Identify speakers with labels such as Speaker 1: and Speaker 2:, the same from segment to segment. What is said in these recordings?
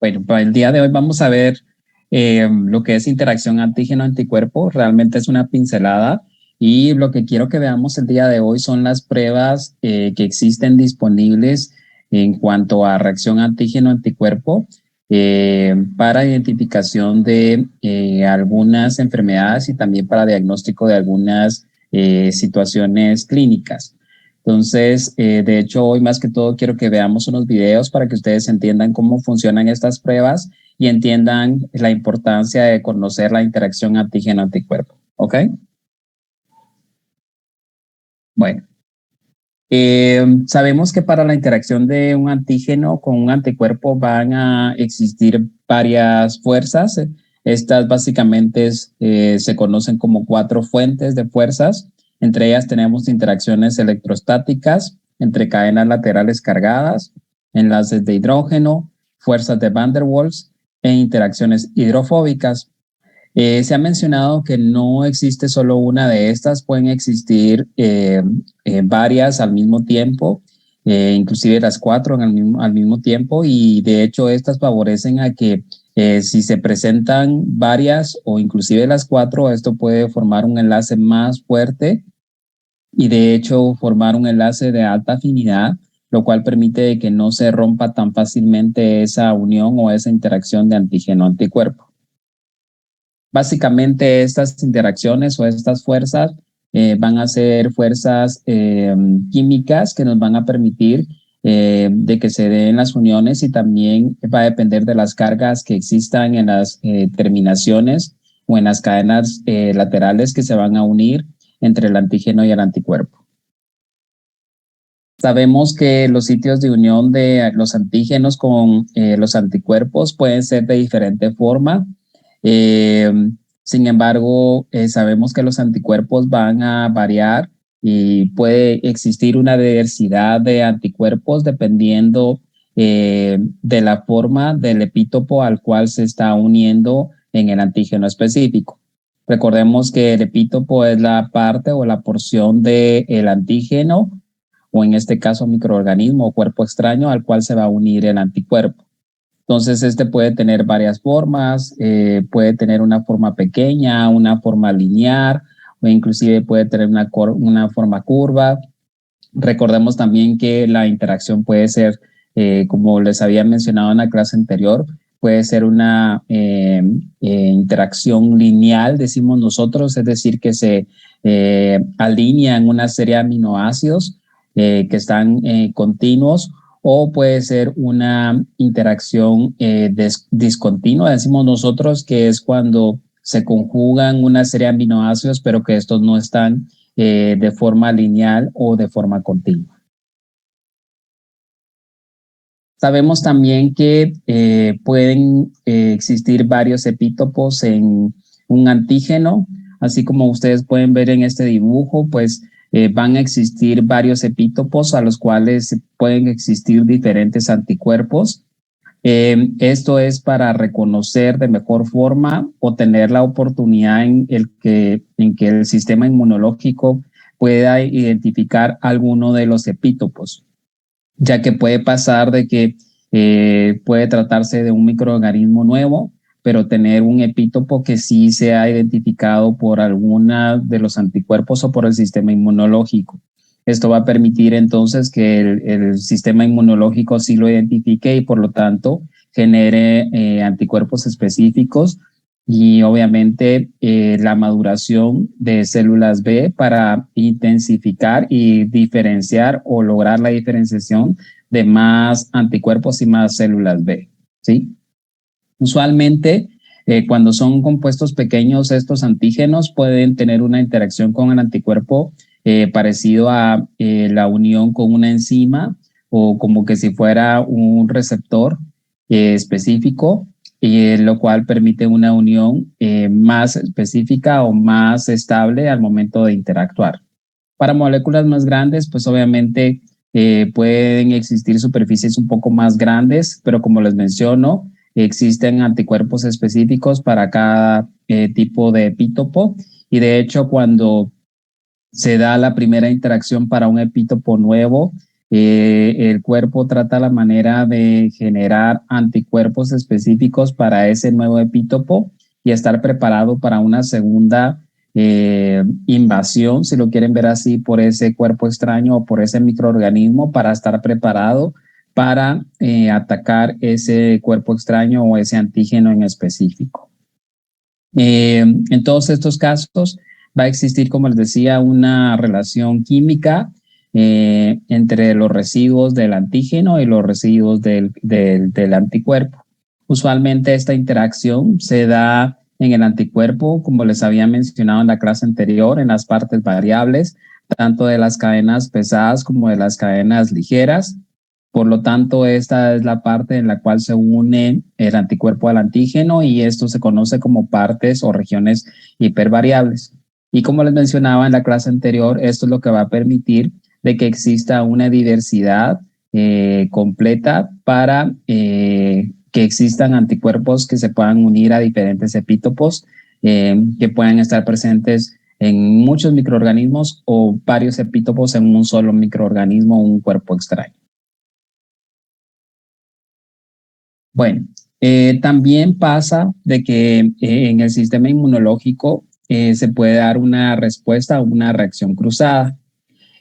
Speaker 1: Bueno, para el día de hoy vamos a ver lo que es interacción antígeno-anticuerpo. Realmente es una pincelada y lo que quiero que veamos el día de hoy son las pruebas que existen disponibles en cuanto a reacción antígeno-anticuerpo para identificación de algunas enfermedades y también para diagnóstico de algunas situaciones clínicas. Entonces, de hecho, hoy más que todo quiero que veamos unos videos para que ustedes entiendan cómo funcionan estas pruebas y entiendan la importancia de conocer la interacción antígeno-anticuerpo. ¿Ok? Bueno, sabemos que para la interacción de un antígeno con un anticuerpo van a existir varias fuerzas. Estas básicamente se conocen como cuatro fuentes de fuerzas. Entre ellas tenemos interacciones electrostáticas entre cadenas laterales cargadas, enlaces de hidrógeno, fuerzas de Van der Waals e interacciones hidrofóbicas. Se ha mencionado que no existe solo una de estas, pueden existir varias al mismo tiempo, inclusive las cuatro al mismo tiempo, y de hecho estas favorecen a que si se presentan varias o inclusive las cuatro, esto puede formar un enlace más fuerte y de hecho formar un enlace de alta afinidad, lo cual permite que no se rompa tan fácilmente esa unión o esa interacción de antígeno-anticuerpo. Básicamente estas interacciones o estas fuerzas van a ser fuerzas químicas que nos van a permitir de que se den las uniones y también va a depender de las cargas que existan en las terminaciones o en las cadenas laterales que se van a unir entre el antígeno y el anticuerpo. Sabemos que los sitios de unión de los antígenos con los anticuerpos pueden ser de diferente forma. Sin embargo, sabemos que los anticuerpos van a variar y puede existir una diversidad de anticuerpos dependiendo de la forma del epítopo al cual se está uniendo en el antígeno específico. Recordemos que el epítopo es la parte o la porción del antígeno o en este caso microorganismo o cuerpo extraño al cual se va a unir el anticuerpo. Entonces, este puede tener varias formas, puede tener una forma pequeña, una forma lineal, o inclusive puede tener una forma curva. Recordemos también que la interacción puede ser, como les había mencionado en la clase anterior, puede ser una interacción lineal, decimos nosotros, es decir, que se alinean una serie de aminoácidos que están continuos, o puede ser una interacción discontinua, decimos nosotros, que es cuando se conjugan una serie de aminoácidos, pero que estos no están de forma lineal o de forma continua. Sabemos también que pueden existir varios epítopos en un antígeno, así como ustedes pueden ver en este dibujo, pues van a existir varios epítopos a los cuales pueden existir diferentes anticuerpos. Esto es para reconocer de mejor forma o tener la oportunidad en que el sistema inmunológico pueda identificar alguno de los epítopos, ya que puede pasar de que puede tratarse de un microorganismo nuevo, pero tener un epítopo que sí sea identificado por alguna de los anticuerpos o por el sistema inmunológico. Esto va a permitir entonces que el sistema inmunológico sí lo identifique y por lo tanto genere anticuerpos específicos y obviamente la maduración de células B para intensificar y diferenciar o lograr la diferenciación de más anticuerpos y más células B, ¿sí? Usualmente, cuando son compuestos pequeños, estos antígenos pueden tener una interacción con el anticuerpo parecido a la unión con una enzima o como que si fuera un receptor específico, lo cual permite una unión más específica o más estable al momento de interactuar. Para moléculas más grandes, pues obviamente pueden existir superficies un poco más grandes, pero como les menciono, existen anticuerpos específicos para cada tipo de epítopo y de hecho cuando se da la primera interacción para un epítopo nuevo, el cuerpo trata la manera de generar anticuerpos específicos para ese nuevo epítopo y estar preparado para una segunda invasión, si lo quieren ver así, por ese cuerpo extraño o por ese microorganismo, para estar preparado para atacar ese cuerpo extraño o ese antígeno en específico. En todos estos casos va a existir, como les decía, una relación química entre los residuos del antígeno y los residuos del anticuerpo. Usualmente esta interacción se da en el anticuerpo, como les había mencionado en la clase anterior, en las partes variables, tanto de las cadenas pesadas como de las cadenas ligeras. Por lo tanto, esta es la parte en la cual se une el anticuerpo al antígeno y esto se conoce como partes o regiones hipervariables. Y como les mencionaba en la clase anterior, esto es lo que va a permitir de que exista una diversidad completa para que existan anticuerpos que se puedan unir a diferentes epítopos que puedan estar presentes en muchos microorganismos o varios epítopos en un solo microorganismo o un cuerpo extraño. Bueno, también pasa de que en el sistema inmunológico se puede dar una respuesta a una reacción cruzada.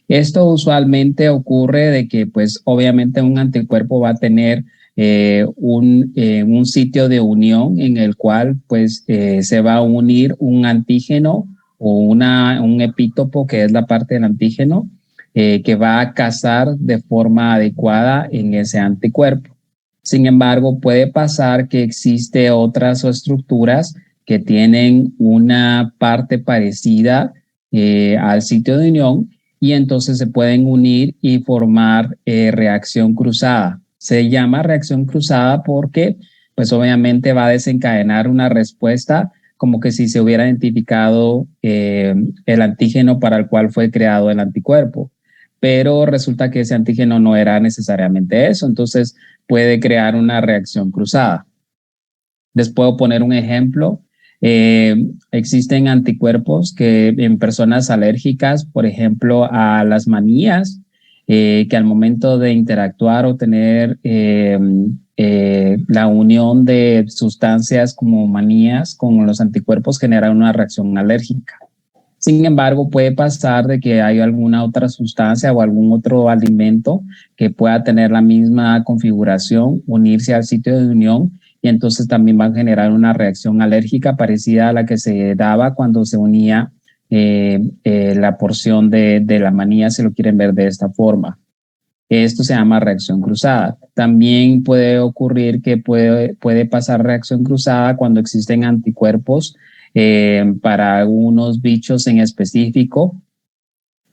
Speaker 1: Esto usualmente ocurre de que, pues, obviamente un anticuerpo va a tener un sitio de unión en el cual, pues, se va a unir un antígeno o un epítopo que es la parte del antígeno que va a cazar de forma adecuada en ese anticuerpo. Sin embargo, puede pasar que existe otras estructuras que tienen una parte parecida al sitio de unión y entonces se pueden unir y formar reacción cruzada. Se llama reacción cruzada porque pues obviamente va a desencadenar una respuesta como que si se hubiera identificado el antígeno para el cual fue creado el anticuerpo. Pero resulta que ese antígeno no era necesariamente eso, entonces puede crear una reacción cruzada. Les puedo poner un ejemplo. Existen anticuerpos que en personas alérgicas, por ejemplo, a las manías, que al momento de interactuar o tener la unión de sustancias como manías con los anticuerpos generan una reacción alérgica. Sin embargo, puede pasar de que hay alguna otra sustancia o algún otro alimento que pueda tener la misma configuración, unirse al sitio de unión y entonces también va a generar una reacción alérgica parecida a la que se daba cuando se unía la porción de la manía, si lo quieren ver de esta forma. Esto se llama reacción cruzada. También puede ocurrir que puede pasar reacción cruzada cuando existen anticuerpos para algunos bichos en específico,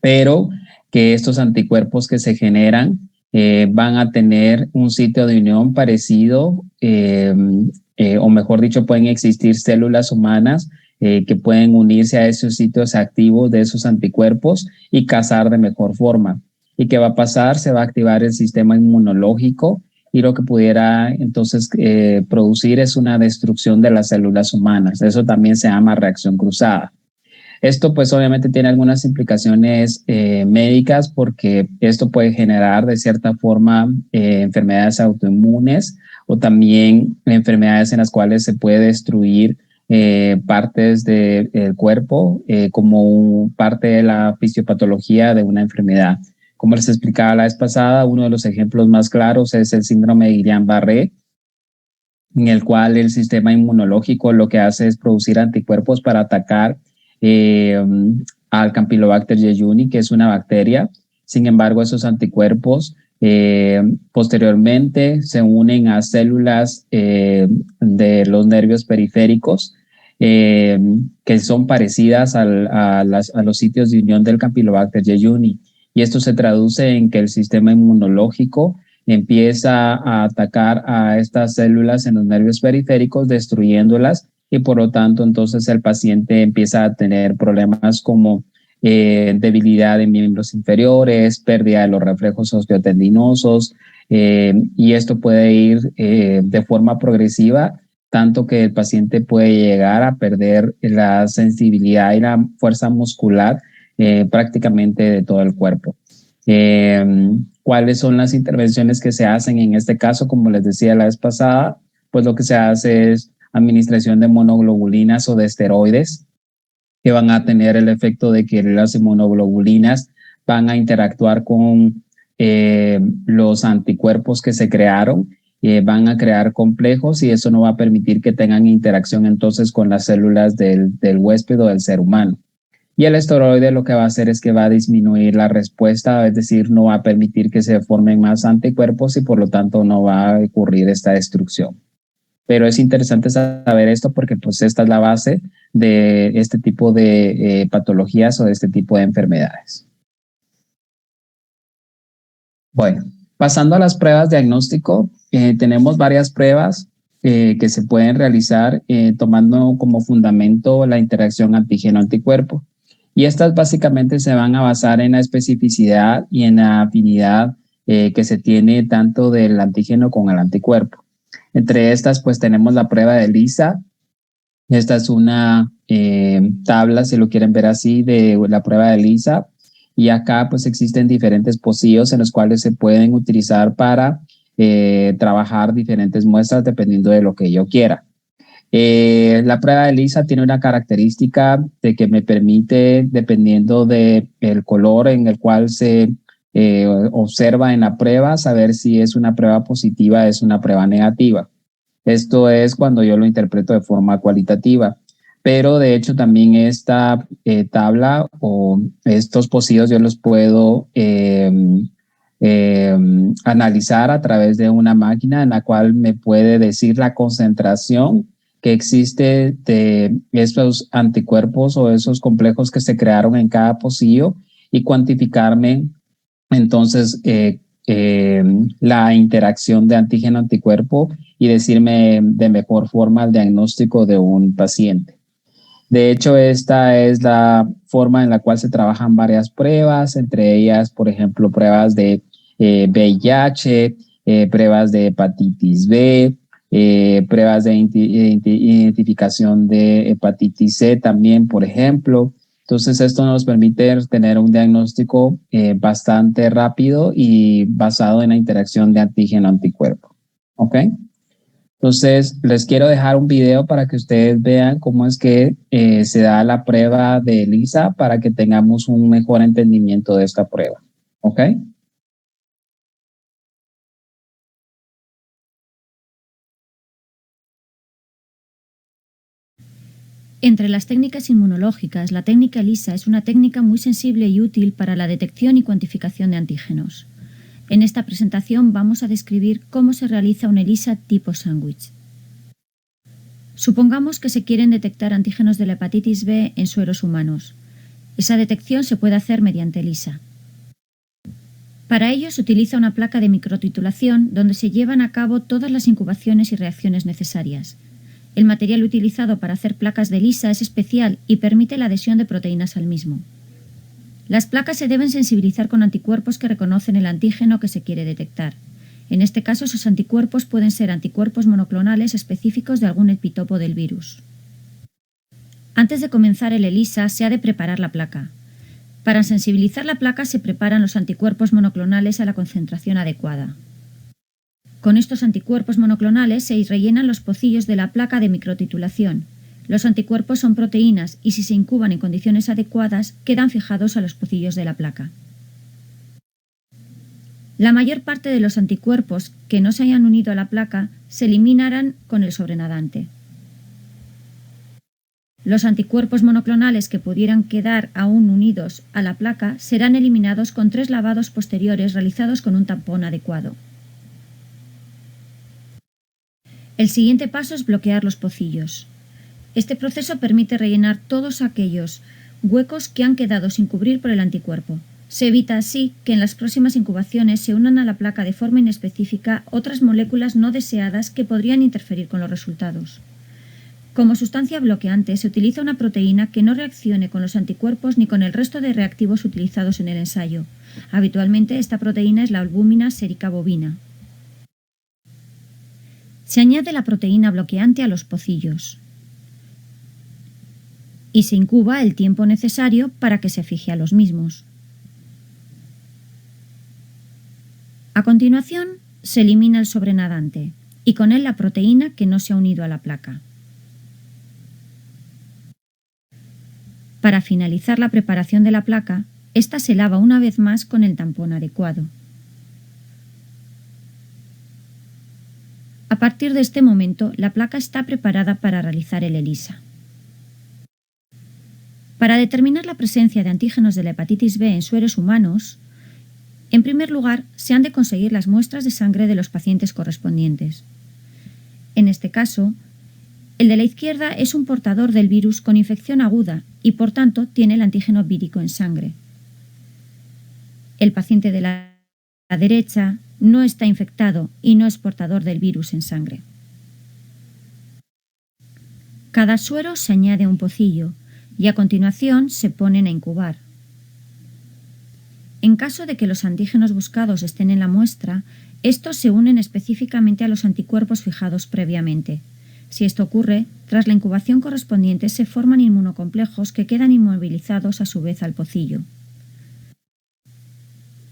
Speaker 1: pero que estos anticuerpos que se generan van a tener un sitio de unión parecido, o mejor dicho, pueden existir células humanas que pueden unirse a esos sitios activos de esos anticuerpos y cazar de mejor forma. ¿Y qué va a pasar? Se va a activar el sistema inmunológico y lo que pudiera entonces producir es una destrucción de las células humanas. Eso también se llama reacción cruzada. Esto pues obviamente tiene algunas implicaciones médicas porque esto puede generar de cierta forma enfermedades autoinmunes o también enfermedades en las cuales se puede destruir partes del cuerpo como parte de la fisiopatología de una enfermedad. Como les explicaba la vez pasada, uno de los ejemplos más claros es el síndrome de Guillain-Barré, en el cual el sistema inmunológico lo que hace es producir anticuerpos para atacar al Campylobacter jejuni, que es una bacteria. Sin embargo, esos anticuerpos posteriormente se unen a células de los nervios periféricos que son parecidas a los sitios de unión del Campylobacter jejuni. Y esto se traduce en que el sistema inmunológico empieza a atacar a estas células en los nervios periféricos, destruyéndolas y por lo tanto entonces el paciente empieza a tener problemas como debilidad en miembros inferiores, pérdida de los reflejos osteotendinosos y esto puede ir de forma progresiva, tanto que el paciente puede llegar a perder la sensibilidad y la fuerza muscular prácticamente de todo el cuerpo. ¿Cuáles son las intervenciones que se hacen en este caso? Como les decía la vez pasada, pues lo que se hace es administración de monoglobulinas o de esteroides que van a tener el efecto de que las inmunoglobulinas van a interactuar con los anticuerpos que se crearon, van a crear complejos y eso no va a permitir que tengan interacción entonces con las células del huésped o del ser humano. Y el esteroide lo que va a hacer es que va a disminuir la respuesta, es decir, no va a permitir que se formen más anticuerpos y por lo tanto no va a ocurrir esta destrucción. Pero es interesante saber esto porque pues esta es la base de este tipo de patologías o de este tipo de enfermedades. Bueno, pasando a las pruebas de diagnóstico, tenemos varias pruebas que se pueden realizar tomando como fundamento la interacción antígeno-anticuerpo. Y estas básicamente se van a basar en la especificidad y en la afinidad que se tiene tanto del antígeno con el anticuerpo. Entre estas, pues tenemos la prueba de ELISA. Esta es una tabla, si lo quieren ver así, de la prueba de ELISA. Y acá, pues existen diferentes pocillos en los cuales se pueden utilizar para trabajar diferentes muestras dependiendo de lo que yo quiera. La prueba de ELISA tiene una característica de que me permite, dependiendo del color en el cual se observa en la prueba, saber si es una prueba positiva o es una prueba negativa. Esto es cuando yo lo interpreto de forma cualitativa. Pero de hecho también esta tabla o estos pocillos yo los puedo analizar a través de una máquina en la cual me puede decir la concentración que existe de esos anticuerpos o esos complejos que se crearon en cada pocillo y cuantificarme entonces la interacción de antígeno-anticuerpo y decirme de mejor forma el diagnóstico de un paciente. De hecho, esta es la forma en la cual se trabajan varias pruebas, entre ellas, por ejemplo, pruebas de VIH, pruebas de hepatitis B, pruebas de identificación de hepatitis C también, por ejemplo. Entonces, esto nos permite tener un diagnóstico bastante rápido y basado en la interacción de antígeno-anticuerpo. ¿Ok? Entonces, les quiero dejar un video para que ustedes vean cómo es que se da la prueba de ELISA para que tengamos un mejor entendimiento de esta prueba. ¿Ok?
Speaker 2: Entre las técnicas inmunológicas, la técnica ELISA es una técnica muy sensible y útil para la detección y cuantificación de antígenos. En esta presentación vamos a describir cómo se realiza un ELISA tipo sándwich. Supongamos que se quieren detectar antígenos de la hepatitis B en sueros humanos. Esa detección se puede hacer mediante ELISA. Para ello se utiliza una placa de microtitulación donde se llevan a cabo todas las incubaciones y reacciones necesarias. El material utilizado para hacer placas de ELISA es especial y permite la adhesión de proteínas al mismo. Las placas se deben sensibilizar con anticuerpos que reconocen el antígeno que se quiere detectar. En este caso, esos anticuerpos pueden ser anticuerpos monoclonales específicos de algún epitopo del virus. Antes de comenzar el ELISA, se ha de preparar la placa. Para sensibilizar la placa se preparan los anticuerpos monoclonales a la concentración adecuada. Con estos anticuerpos monoclonales se rellenan los pocillos de la placa de microtitulación. Los anticuerpos son proteínas y si se incuban en condiciones adecuadas, quedan fijados a los pocillos de la placa. La mayor parte de los anticuerpos que no se hayan unido a la placa se eliminarán con el sobrenadante. Los anticuerpos monoclonales que pudieran quedar aún unidos a la placa serán eliminados con 3 lavados posteriores realizados con un tampón adecuado. El siguiente paso es bloquear los pocillos. Este proceso permite rellenar todos aquellos huecos que han quedado sin cubrir por el anticuerpo. Se evita así que en las próximas incubaciones se unan a la placa de forma inespecífica otras moléculas no deseadas que podrían interferir con los resultados. Como sustancia bloqueante se utiliza una proteína que no reaccione con los anticuerpos ni con el resto de reactivos utilizados en el ensayo. Habitualmente esta proteína es la albúmina sérica bovina. Se añade la proteína bloqueante a los pocillos y se incuba el tiempo necesario para que se fije a los mismos. A continuación, se elimina el sobrenadante y con él la proteína que no se ha unido a la placa. Para finalizar la preparación de la placa, esta se lava una vez más con el tampón adecuado. A partir de este momento, la placa está preparada para realizar el ELISA. Para determinar la presencia de antígenos de la hepatitis B en sueros humanos, en primer lugar, se han de conseguir las muestras de sangre de los pacientes correspondientes. En este caso, el de la izquierda es un portador del virus con infección aguda y, por tanto, tiene el antígeno vírico en sangre. El paciente de la derecha no está infectado y no es portador del virus en sangre. Cada suero se añade a un pocillo y a continuación se ponen a incubar. En caso de que los antígenos buscados estén en la muestra, estos se unen específicamente a los anticuerpos fijados previamente. Si esto ocurre, tras la incubación correspondiente se forman inmunocomplejos que quedan inmovilizados a su vez al pocillo.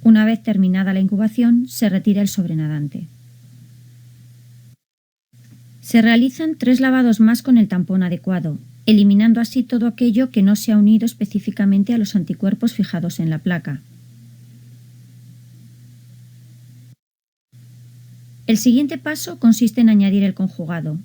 Speaker 2: Una vez terminada la incubación, se retira el sobrenadante. Se realizan 3 lavados más con el tampón adecuado, eliminando así todo aquello que no se ha unido específicamente a los anticuerpos fijados en la placa. El siguiente paso consiste en añadir el conjugado.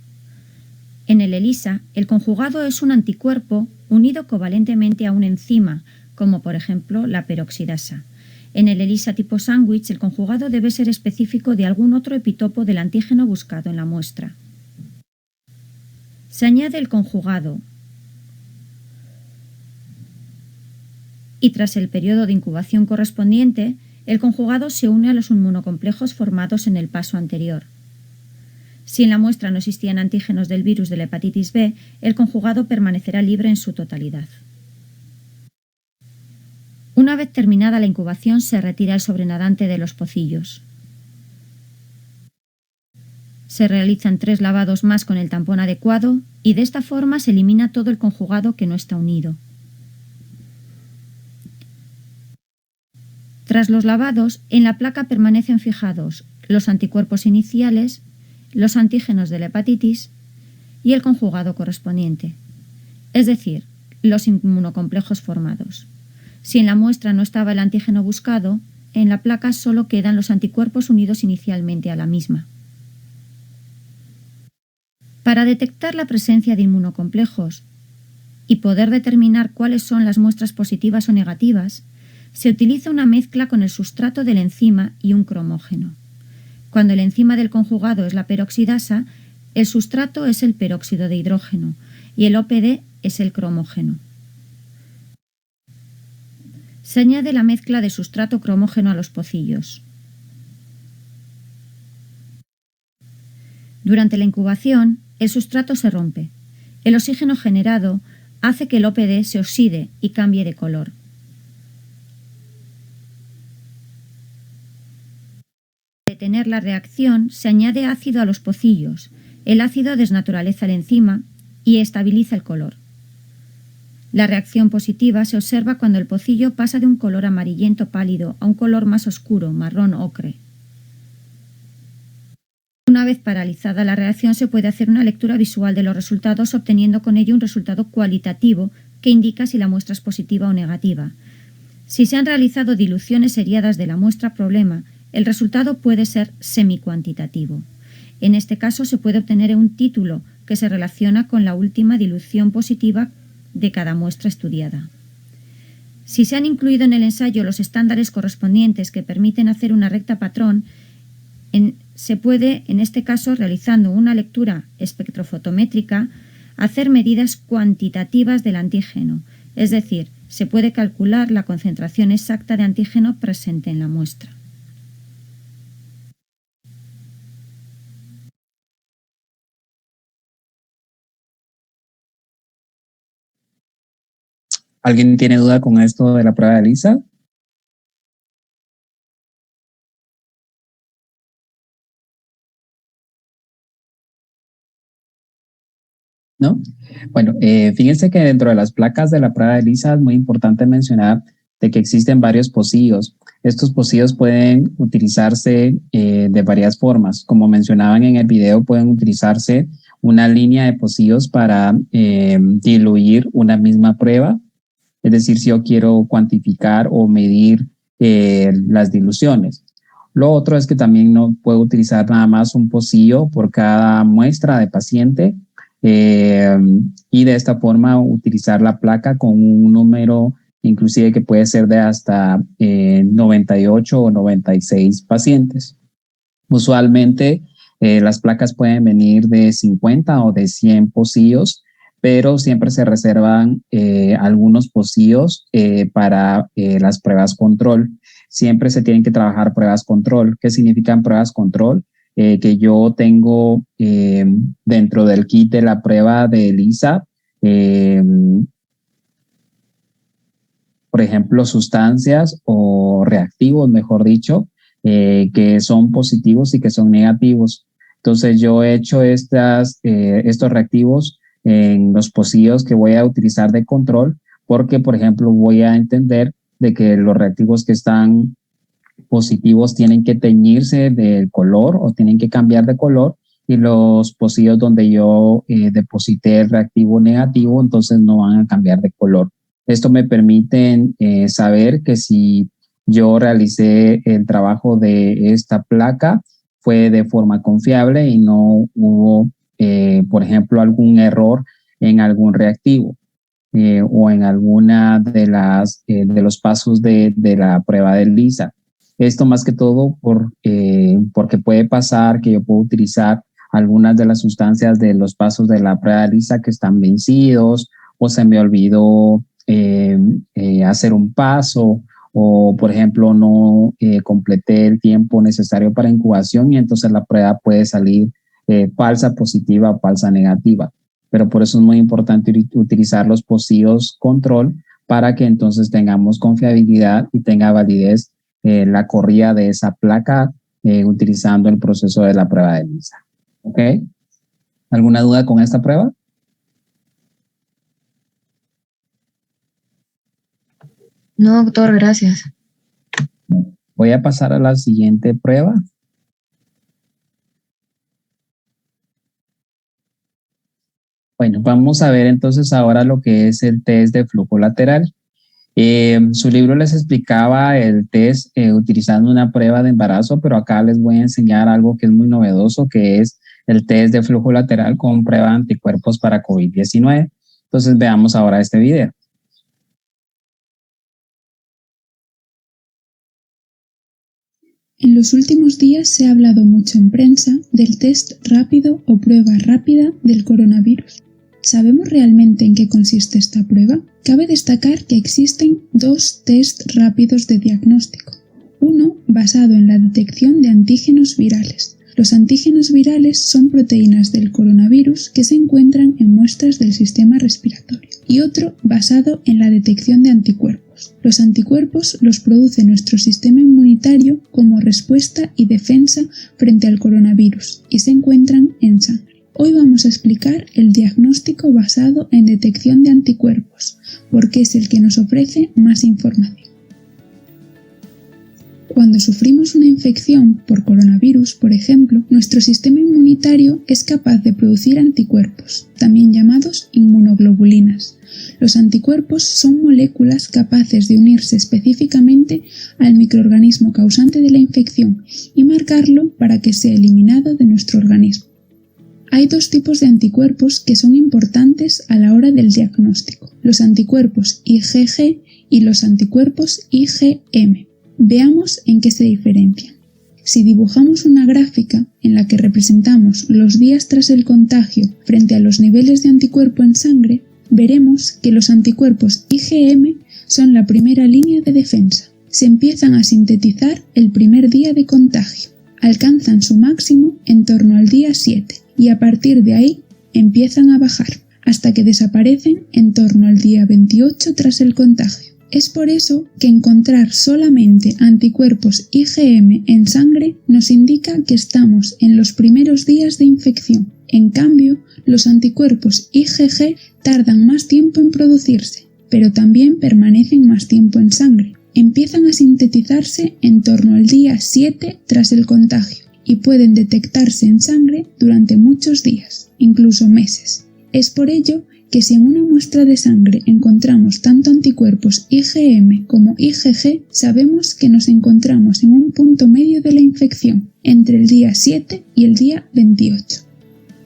Speaker 2: En el ELISA, el conjugado es un anticuerpo unido covalentemente a una enzima, como por ejemplo la peroxidasa. En el ELISA tipo sándwich, el conjugado debe ser específico de algún otro epitopo del antígeno buscado en la muestra. Se añade el conjugado y tras el periodo de incubación correspondiente, el conjugado se une a los inmunocomplejos formados en el paso anterior. Si en la muestra no existían antígenos del virus de la hepatitis B, el conjugado permanecerá libre en su totalidad. Una vez terminada la incubación, se retira el sobrenadante de los pocillos. Se realizan 3 lavados más con el tampón adecuado y de esta forma se elimina todo el conjugado que no está unido. Tras los lavados, en la placa permanecen fijados los anticuerpos iniciales, los antígenos de la hepatitis y el conjugado correspondiente, es decir, los inmunocomplejos formados. Si en la muestra no estaba el antígeno buscado, en la placa solo quedan los anticuerpos unidos inicialmente a la misma. Para detectar la presencia de inmunocomplejos y poder determinar cuáles son las muestras positivas o negativas, se utiliza una mezcla con el sustrato de la enzima y un cromógeno. Cuando la enzima del conjugado es la peroxidasa, el sustrato es el peróxido de hidrógeno y el OPD es el cromógeno. Se añade la mezcla de sustrato-cromógeno a los pocillos. Durante la incubación, el sustrato se rompe. El oxígeno generado hace que el OPD se oxide y cambie de color. Para detener la reacción, se añade ácido a los pocillos. El ácido desnaturaliza la enzima y estabiliza el color. La reacción positiva se observa cuando el pocillo pasa de un color amarillento pálido a un color más oscuro, marrón ocre. Una vez paralizada la reacción, se puede hacer una lectura visual de los resultados, obteniendo con ello un resultado cualitativo que indica si la muestra es positiva o negativa. Si se han realizado diluciones seriadas de la muestra problema, el resultado puede ser semicuantitativo. En este caso se puede obtener un título que se relaciona con la última dilución positiva de cada muestra estudiada. Si se han incluido en el ensayo los estándares correspondientes que permiten hacer una recta patrón, se puede, en este caso, realizando una lectura espectrofotométrica, hacer medidas cuantitativas del antígeno, es decir, se puede calcular la concentración exacta de antígeno presente en la muestra.
Speaker 1: ¿Alguien tiene duda con esto de la prueba de ELISA? ¿No? Bueno, fíjense que dentro de las placas de la prueba de ELISA es muy importante mencionar de que existen varios pocillos. Estos pocillos pueden utilizarse de varias formas. Como mencionaban en el video, pueden utilizarse una línea de pocillos para diluir una misma prueba. Es decir, si yo quiero cuantificar o medir las diluciones. Lo otro es que también no puedo utilizar nada más un pocillo por cada muestra de paciente y de esta forma utilizar la placa con un número inclusive que puede ser de hasta 98 o 96 pacientes. Usualmente las placas pueden venir de 50 o de 100 pocillos, pero siempre se reservan algunos pocillos para las pruebas control. Siempre se tienen que trabajar pruebas control. ¿Qué significan pruebas control? Que yo tengo dentro del kit de la prueba de ELISA, por ejemplo, sustancias o reactivos, mejor dicho, que son positivos y que son negativos. Entonces yo he hecho estos reactivos en los pocillos que voy a utilizar de control, porque, por ejemplo, voy a entender de que los reactivos que están positivos tienen que teñirse del color o tienen que cambiar de color, y los pocillos donde yo deposité el reactivo negativo, entonces no van a cambiar de color. Esto me permite saber que si yo realicé el trabajo de esta placa fue de forma confiable y no hubo, por ejemplo, algún error en algún reactivo o en alguna de los pasos de la prueba de ELISA. Esto más que todo porque puede pasar que yo puedo utilizar algunas de las sustancias de los pasos de la prueba de ELISA que están vencidos, o se me olvidó hacer un paso, o por ejemplo no completé el tiempo necesario para incubación y entonces la prueba puede salir falsa positiva o falsa negativa. Pero por eso es muy importante utilizar los pocillos control para que entonces tengamos confiabilidad y tenga validez la corrida de esa placa utilizando el proceso de la prueba de ELISA. ¿Ok? ¿Alguna duda con esta prueba?
Speaker 3: No, doctor, gracias.
Speaker 1: Voy a pasar a la siguiente prueba. Bueno, vamos a ver entonces ahora lo que es el test de flujo lateral. Su libro les explicaba el test utilizando una prueba de embarazo, pero acá les voy a enseñar algo que es muy novedoso, que es el test de flujo lateral con prueba de anticuerpos para COVID-19. Entonces veamos ahora este video.
Speaker 4: En los últimos días se ha hablado mucho en prensa del test rápido o prueba rápida del coronavirus. ¿Sabemos realmente en qué consiste esta prueba? Cabe destacar que existen dos test rápidos de diagnóstico. Uno basado en la detección de antígenos virales. Los antígenos virales son proteínas del coronavirus que se encuentran en muestras del sistema respiratorio. Y otro basado en la detección de anticuerpos. Los anticuerpos los produce nuestro sistema inmunitario como respuesta y defensa frente al coronavirus y se encuentran en sangre. Hoy vamos a explicar el diagnóstico basado en detección de anticuerpos, porque es el que nos ofrece más información. Cuando sufrimos una infección por coronavirus, por ejemplo, nuestro sistema inmunitario es capaz de producir anticuerpos, también llamados inmunoglobulinas. Los anticuerpos son moléculas capaces de unirse específicamente al microorganismo causante de la infección y marcarlo para que sea eliminado de nuestro organismo. Hay dos tipos de anticuerpos que son importantes a la hora del diagnóstico, los anticuerpos IgG y los anticuerpos IgM. Veamos en qué se diferencian. Si dibujamos una gráfica en la que representamos los días tras el contagio frente a los niveles de anticuerpo en sangre, veremos que los anticuerpos IgM son la primera línea de defensa. Se empiezan a sintetizar el primer día de contagio. Alcanzan su máximo en torno al día 7 y a partir de ahí empiezan a bajar hasta que desaparecen en torno al día 28 tras el contagio. Es por eso que encontrar solamente anticuerpos IgM en sangre nos indica que estamos en los primeros días de infección. En cambio, los anticuerpos IgG tardan más tiempo en producirse. pero también permanecen más tiempo en sangre. Empiezan a sintetizarse en torno al día 7 tras el contagio y pueden detectarse en sangre durante muchos días, incluso meses. Es por ello que si en una muestra de sangre encontramos tanto anticuerpos IgM como IgG, sabemos que nos encontramos en un punto medio de la infección, entre el día 7 y el día 28.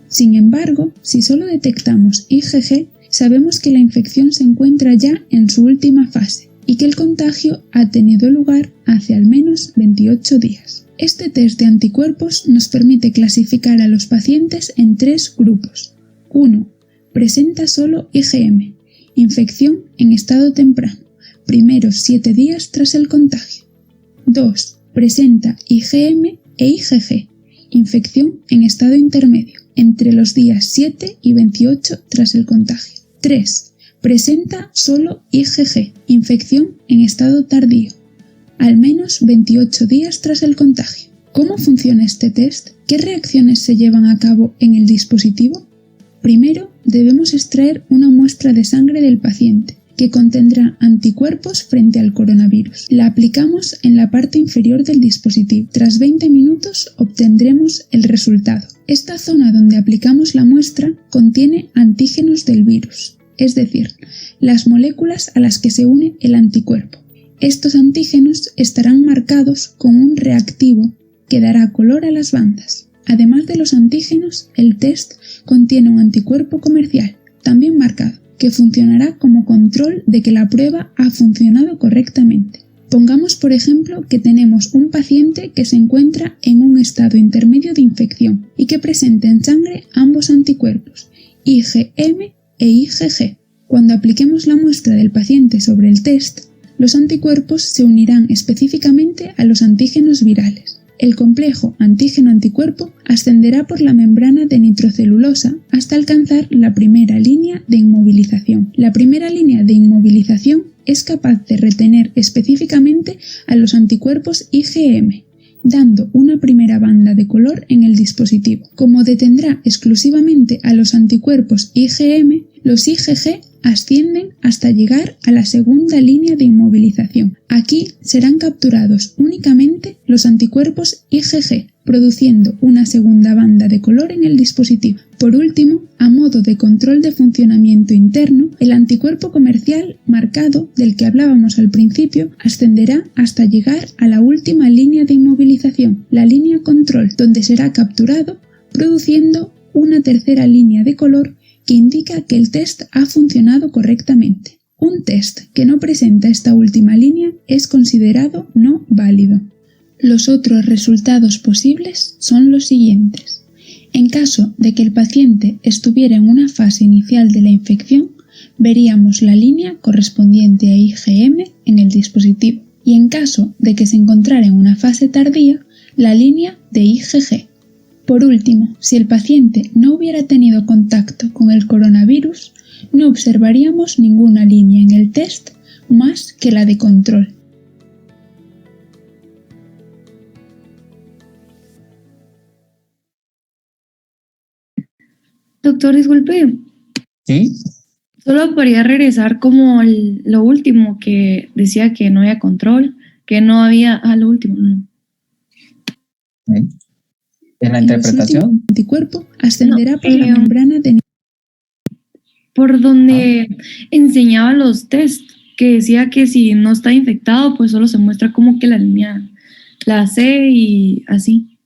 Speaker 4: Sin embargo, si solo detectamos IgG, sabemos que la infección se encuentra ya en su última fase y que el contagio ha tenido lugar hace al menos 28 días. Este test de anticuerpos nos permite clasificar a los pacientes en 3 grupos. 1. Presenta solo IgM, infección en estado temprano, primeros 7 días tras el contagio. 2. Presenta IgM e IgG, infección en estado intermedio, entre los días 7 y 28 tras el contagio. 3. Presenta solo IgG, infección en estado tardío, al menos 28 días tras el contagio. ¿Cómo funciona este test? ¿Qué reacciones se llevan a cabo en el dispositivo? Primero, debemos extraer una muestra de sangre del paciente, que contendrá anticuerpos frente al coronavirus. La aplicamos en la parte inferior del dispositivo. Tras 20 minutos obtendremos el resultado. Esta zona donde aplicamos la muestra contiene antígenos del virus, es decir, las moléculas a las que se une el anticuerpo. Estos antígenos estarán marcados con un reactivo que dará color a las bandas. Además de los antígenos, el test contiene un anticuerpo comercial, también marcado, que funcionará como control de que la prueba ha funcionado correctamente. Pongamos, por ejemplo, que tenemos un paciente que se encuentra en un estado intermedio de infección y que presenta en sangre ambos anticuerpos, IgM e IgG. Cuando apliquemos la muestra del paciente sobre el test, los anticuerpos se unirán específicamente a los antígenos virales. El complejo antígeno-anticuerpo ascenderá por la membrana de nitrocelulosa hasta alcanzar la primera línea de inmovilización. La primera línea de inmovilización es capaz de retener específicamente a los anticuerpos IgM, dando una primera banda de color en el dispositivo. Como detendrá exclusivamente a los anticuerpos IgM, los IgG ascienden hasta llegar a la segunda línea de inmovilización. Aquí serán capturados únicamente los anticuerpos IgG, produciendo una segunda banda de color en el dispositivo. Por último, a modo de control de funcionamiento interno, el anticuerpo comercial marcado del que hablábamos al principio ascenderá hasta llegar a la última línea de inmovilización, la línea control, donde será capturado, produciendo una tercera línea de color que indica que el test ha funcionado correctamente. Un test que no presenta esta última línea es considerado no válido. Los otros resultados posibles son los siguientes. En caso de que el paciente estuviera en una fase inicial de la infección, veríamos la línea correspondiente a IgM en el dispositivo, y en caso de que se encontrara en una fase tardía, la línea de IgG. Por último, si el paciente no hubiera tenido contacto con el coronavirus, no observaríamos ninguna línea en el test más que la de control.
Speaker 3: Doctor, disculpe,
Speaker 1: ¿Sí?
Speaker 3: solo podría regresar como lo último que decía que no había control, que no había... lo último, no.
Speaker 1: ¿En la
Speaker 4: En los
Speaker 1: interpretación?
Speaker 4: últimos, el anticuerpo ascenderá
Speaker 3: No,
Speaker 4: por la membrana de
Speaker 3: por donde enseñaba los test, que decía que si no está infectado, pues solo se muestra como que la línea, la C y así.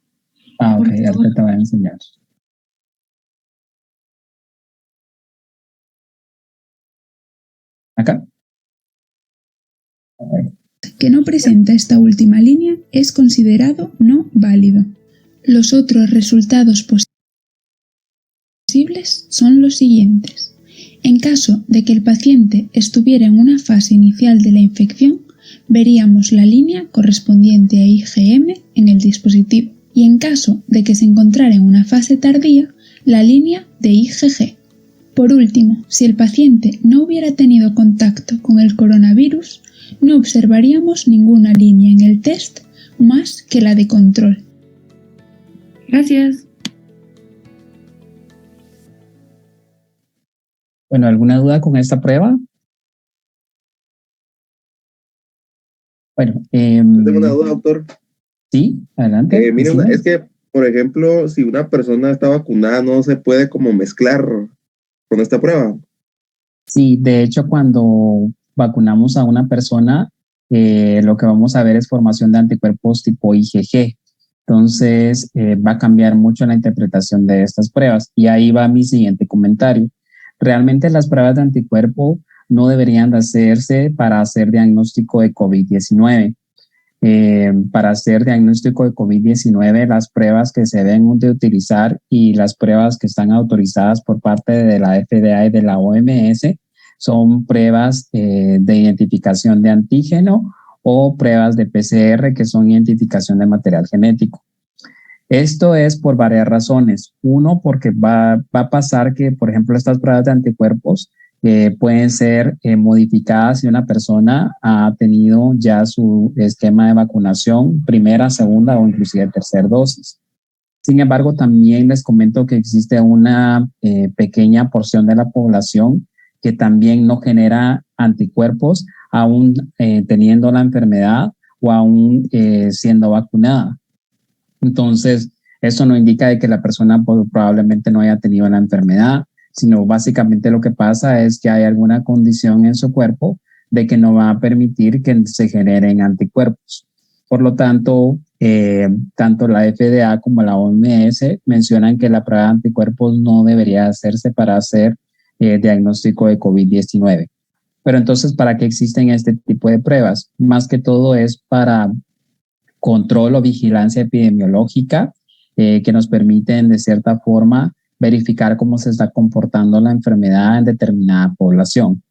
Speaker 1: Ok,
Speaker 3: Por favor.
Speaker 1: ahorita te voy a enseñar. ¿Acá?
Speaker 4: que no presenta esta última línea es considerado no válido. Los otros resultados posibles son los siguientes. En caso de que el paciente estuviera en una fase inicial de la infección, veríamos la línea correspondiente a IgM en el dispositivo, y en caso de que se encontrara en una fase tardía, la línea de IgG. Por último, si el paciente no hubiera tenido contacto con el coronavirus, no observaríamos ninguna línea en el test más que la de control.
Speaker 3: Gracias.
Speaker 1: Bueno, ¿alguna duda con esta prueba? Bueno,
Speaker 5: Tengo una duda, doctor.
Speaker 1: sí, adelante.
Speaker 5: Mire,
Speaker 1: decime.
Speaker 5: es que, por ejemplo, si una persona está vacunada, no se puede como mezclar con esta prueba.
Speaker 1: Sí, de hecho, cuando vacunamos a una persona, lo que vamos a ver es formación de anticuerpos tipo IgG. Entonces, va a cambiar mucho la interpretación de estas pruebas. Y ahí va mi siguiente comentario. Realmente las pruebas de anticuerpo no deberían de hacerse para hacer diagnóstico de COVID-19. Para hacer diagnóstico de COVID-19, las pruebas que se deben de utilizar y las pruebas que están autorizadas por parte de la FDA y de la OMS son pruebas de identificación de antígeno o pruebas de PCR, que son identificación de material genético. Esto es por varias razones. Uno, porque va a pasar que, por ejemplo, estas pruebas de anticuerpos pueden ser modificadas si una persona ha tenido ya su esquema de vacunación, primera, segunda o inclusive tercera dosis. Sin embargo, también les comento que existe una pequeña porción de la población que también no genera anticuerpos aún teniendo la enfermedad o aún siendo vacunada. Entonces, eso no indica de que la persona probablemente no haya tenido la enfermedad, sino básicamente lo que pasa es que hay alguna condición en su cuerpo de que no va a permitir que se generen anticuerpos. Por lo tanto, tanto la FDA como la OMS mencionan que la prueba de anticuerpos no debería hacerse para hacer diagnóstico de COVID-19. Pero entonces, ¿para qué existen este tipo de pruebas? Más que todo es para control o vigilancia epidemiológica que nos permiten de cierta forma verificar cómo se está comportando la enfermedad en determinada población.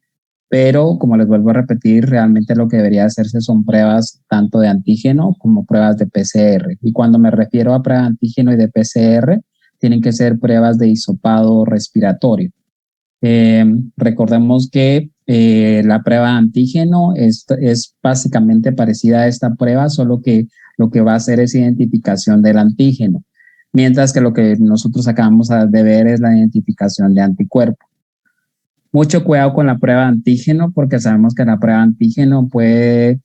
Speaker 1: Pero, como les vuelvo a repetir, realmente lo que debería hacerse son pruebas tanto de antígeno como pruebas de PCR. Y cuando me refiero a pruebas de antígeno y de PCR, tienen que ser pruebas de hisopado respiratorio. Recordemos que la prueba de antígeno es básicamente parecida a esta prueba, solo que lo que va a hacer es identificación del antígeno, mientras que lo que nosotros acabamos de ver es la identificación de anticuerpo. Mucho cuidado con la prueba de antígeno porque sabemos que la prueba de antígeno puede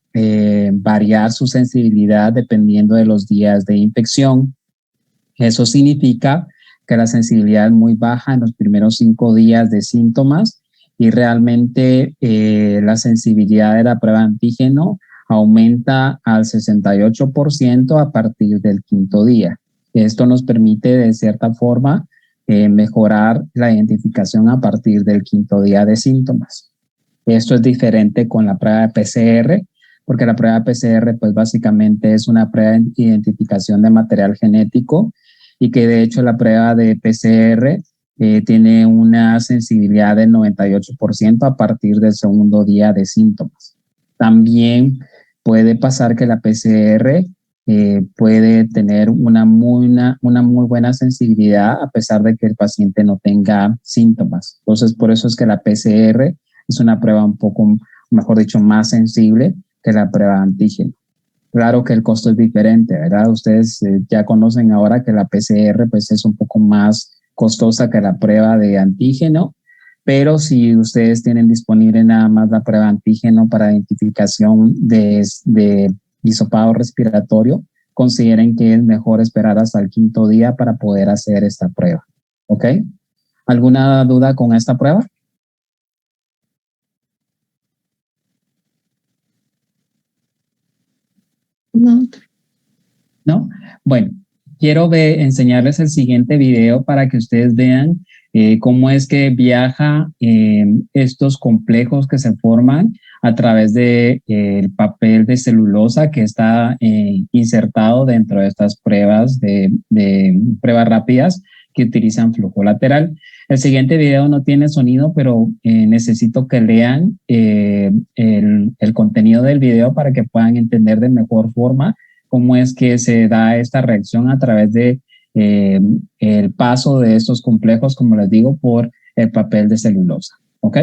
Speaker 1: variar su sensibilidad dependiendo de los días de infección. Eso significa que la sensibilidad es muy baja en los primeros 5 días de síntomas y realmente la sensibilidad de la prueba de antígeno aumenta al 68% a partir del 5.º día. Esto nos permite de cierta forma mejorar la identificación a partir del 5.º día de síntomas. Esto es diferente con la prueba de PCR, porque la prueba de PCR pues básicamente es una prueba de identificación de material genético y que de hecho la prueba de PCR tiene una sensibilidad del 98% a partir del 2.º día de síntomas. También puede pasar que la PCR puede tener una muy buena sensibilidad a pesar de que el paciente no tenga síntomas. Entonces, por eso es que la PCR es una prueba un poco, mejor dicho, más sensible que la prueba de antígeno. Claro que el costo es diferente, ¿verdad? Ustedes ya conocen ahora que la PCR pues, es un poco más costosa que la prueba de antígeno, pero si ustedes tienen disponible nada más la prueba de antígeno para identificación de hisopado respiratorio, consideren que es mejor esperar hasta el 5.º día para poder hacer esta prueba. ¿Ok? ¿Alguna duda con esta prueba?
Speaker 3: No.
Speaker 1: ¿No? Bueno, quiero enseñarles el siguiente video para que ustedes vean cómo es que viaja estos complejos que se forman a través de el papel de celulosa que está insertado dentro de estas pruebas de pruebas rápidas que utilizan flujo lateral. El siguiente video no tiene sonido, pero necesito que lean el contenido del video para que puedan entender de mejor forma cómo es que se da esta reacción a través de el paso de estos complejos, como les digo, por el papel de celulosa. ¿Ok?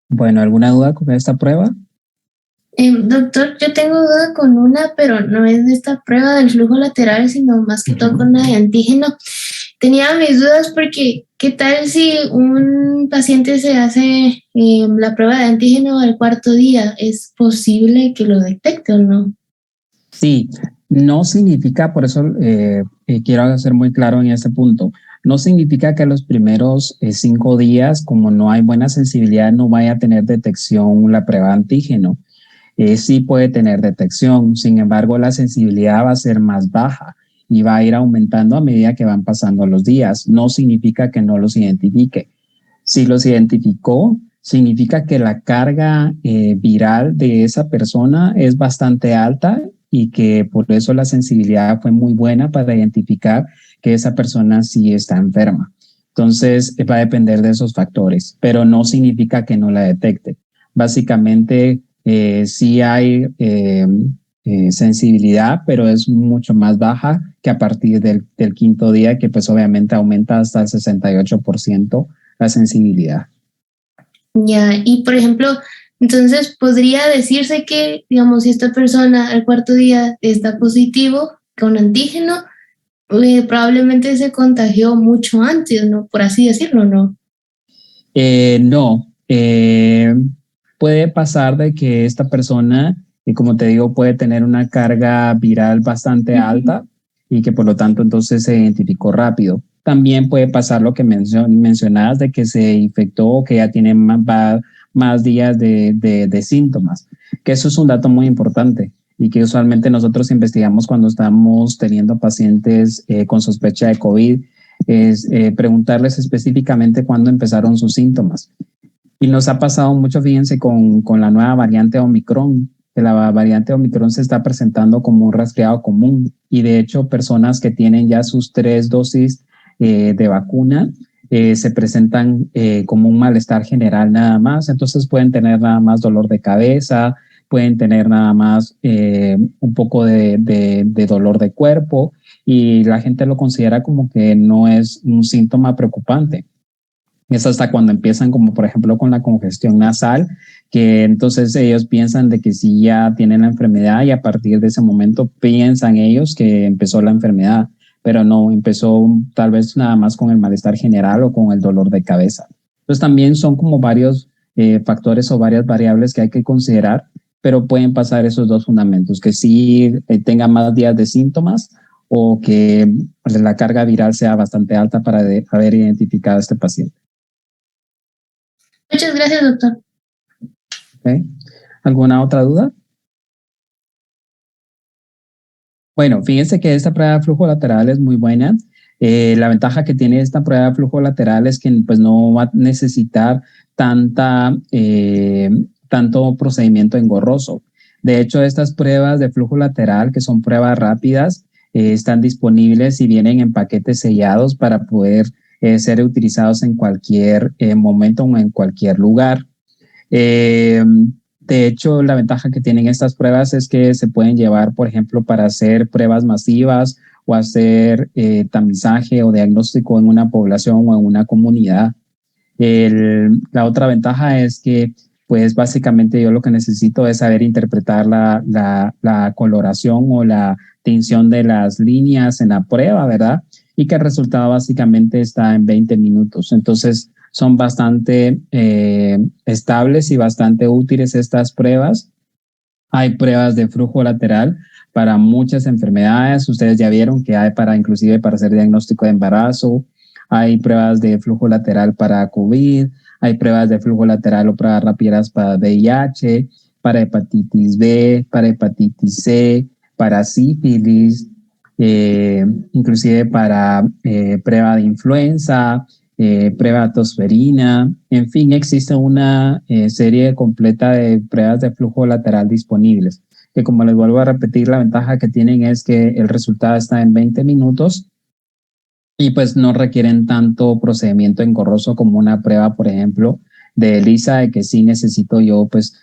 Speaker 1: Bueno, ¿alguna duda con esta prueba?
Speaker 6: Doctor, yo tengo duda con una, pero no es de esta prueba del flujo lateral, sino más que todo con la de antígeno. Tenía mis dudas porque, ¿qué tal si un paciente se hace la prueba de antígeno al cuarto día? ¿Es posible que lo detecte o no?
Speaker 1: Sí, no significa, por eso quiero ser muy claro en este punto, no significa que los primeros 5 días, como no hay buena sensibilidad, no vaya a tener detección la prueba de antígeno. Sí puede tener detección, sin embargo, la sensibilidad va a ser más baja y va a ir aumentando a medida que van pasando los días. No significa que no los identifique. Si los identificó, significa que la carga viral de esa persona es bastante alta y que por eso la sensibilidad fue muy buena para identificar que esa persona sí está enferma. Entonces, va a depender de esos factores, pero no significa que no la detecte. Básicamente, sí hay sensibilidad, pero es mucho más baja que a partir del quinto día, que pues obviamente aumenta hasta el 68% la sensibilidad.
Speaker 6: Ya, y por ejemplo, entonces podría decirse que, digamos, si esta persona al cuarto día está positivo con antígeno, probablemente se contagió mucho antes, ¿no? Por así decirlo, ¿no?
Speaker 1: No, puede pasar de que esta persona, y como te digo, puede tener una carga viral bastante alta y que por lo tanto entonces se identificó rápido. También puede pasar lo que mencionabas de que se infectó o que ya tiene más días de síntomas, que eso es un dato muy importante y que usualmente nosotros investigamos cuando estamos teniendo pacientes con sospecha de COVID, es preguntarles específicamente cuándo empezaron sus síntomas. Y nos ha pasado mucho, fíjense, con la nueva variante Omicron, que la variante Omicron se está presentando como un resfriado común y de hecho personas que tienen ya sus 3 dosis de vacuna se presentan como un malestar general nada más, entonces pueden tener nada más dolor de cabeza, pueden tener nada más un poco de dolor de cuerpo y la gente lo considera como que no es un síntoma preocupante. Es hasta cuando empiezan, como por ejemplo con la congestión nasal, que entonces ellos piensan de que sí ya tienen la enfermedad y a partir de ese momento piensan ellos que empezó la enfermedad, pero no, empezó tal vez nada más con el malestar general o con el dolor de cabeza. Entonces también son como varios factores o varias variables que hay que considerar, pero pueden pasar esos dos fundamentos, que sí tenga más días de síntomas o que la carga viral sea bastante alta para haber identificado a este paciente.
Speaker 6: Muchas gracias, doctor.
Speaker 1: ¿Okay? ¿Alguna otra duda? Bueno, fíjense que esta prueba de flujo lateral es muy buena. La ventaja que tiene esta prueba de flujo lateral es que pues, no va a necesitar tanto procedimiento engorroso. De hecho, estas pruebas de flujo lateral, que son pruebas rápidas, están disponibles y vienen en paquetes sellados para poder ser utilizados en cualquier momento o en cualquier lugar. De hecho, la ventaja que tienen estas pruebas es que se pueden llevar, por ejemplo, para hacer pruebas masivas o hacer tamizaje o diagnóstico en una población o en una comunidad. La otra ventaja es que, pues básicamente yo lo que necesito es saber interpretar la coloración o la tinción de las líneas en la prueba, ¿verdad? Y que el resultado básicamente está en 20 minutos. Entonces, son bastante estables y bastante útiles estas pruebas. Hay pruebas de flujo lateral para muchas enfermedades. Ustedes ya vieron que hay inclusive para hacer diagnóstico de embarazo. Hay pruebas de flujo lateral para COVID. Hay pruebas de flujo lateral o pruebas rápidas para VIH, para hepatitis B, para hepatitis C, para sífilis, inclusive para prueba de influenza, prueba tosferina, en fin, existe una serie completa de pruebas de flujo lateral disponibles, que como les vuelvo a repetir, la ventaja que tienen es que el resultado está en 20 minutos y pues no requieren tanto procedimiento engorroso como una prueba, por ejemplo, de ELISA, de que sí necesito yo pues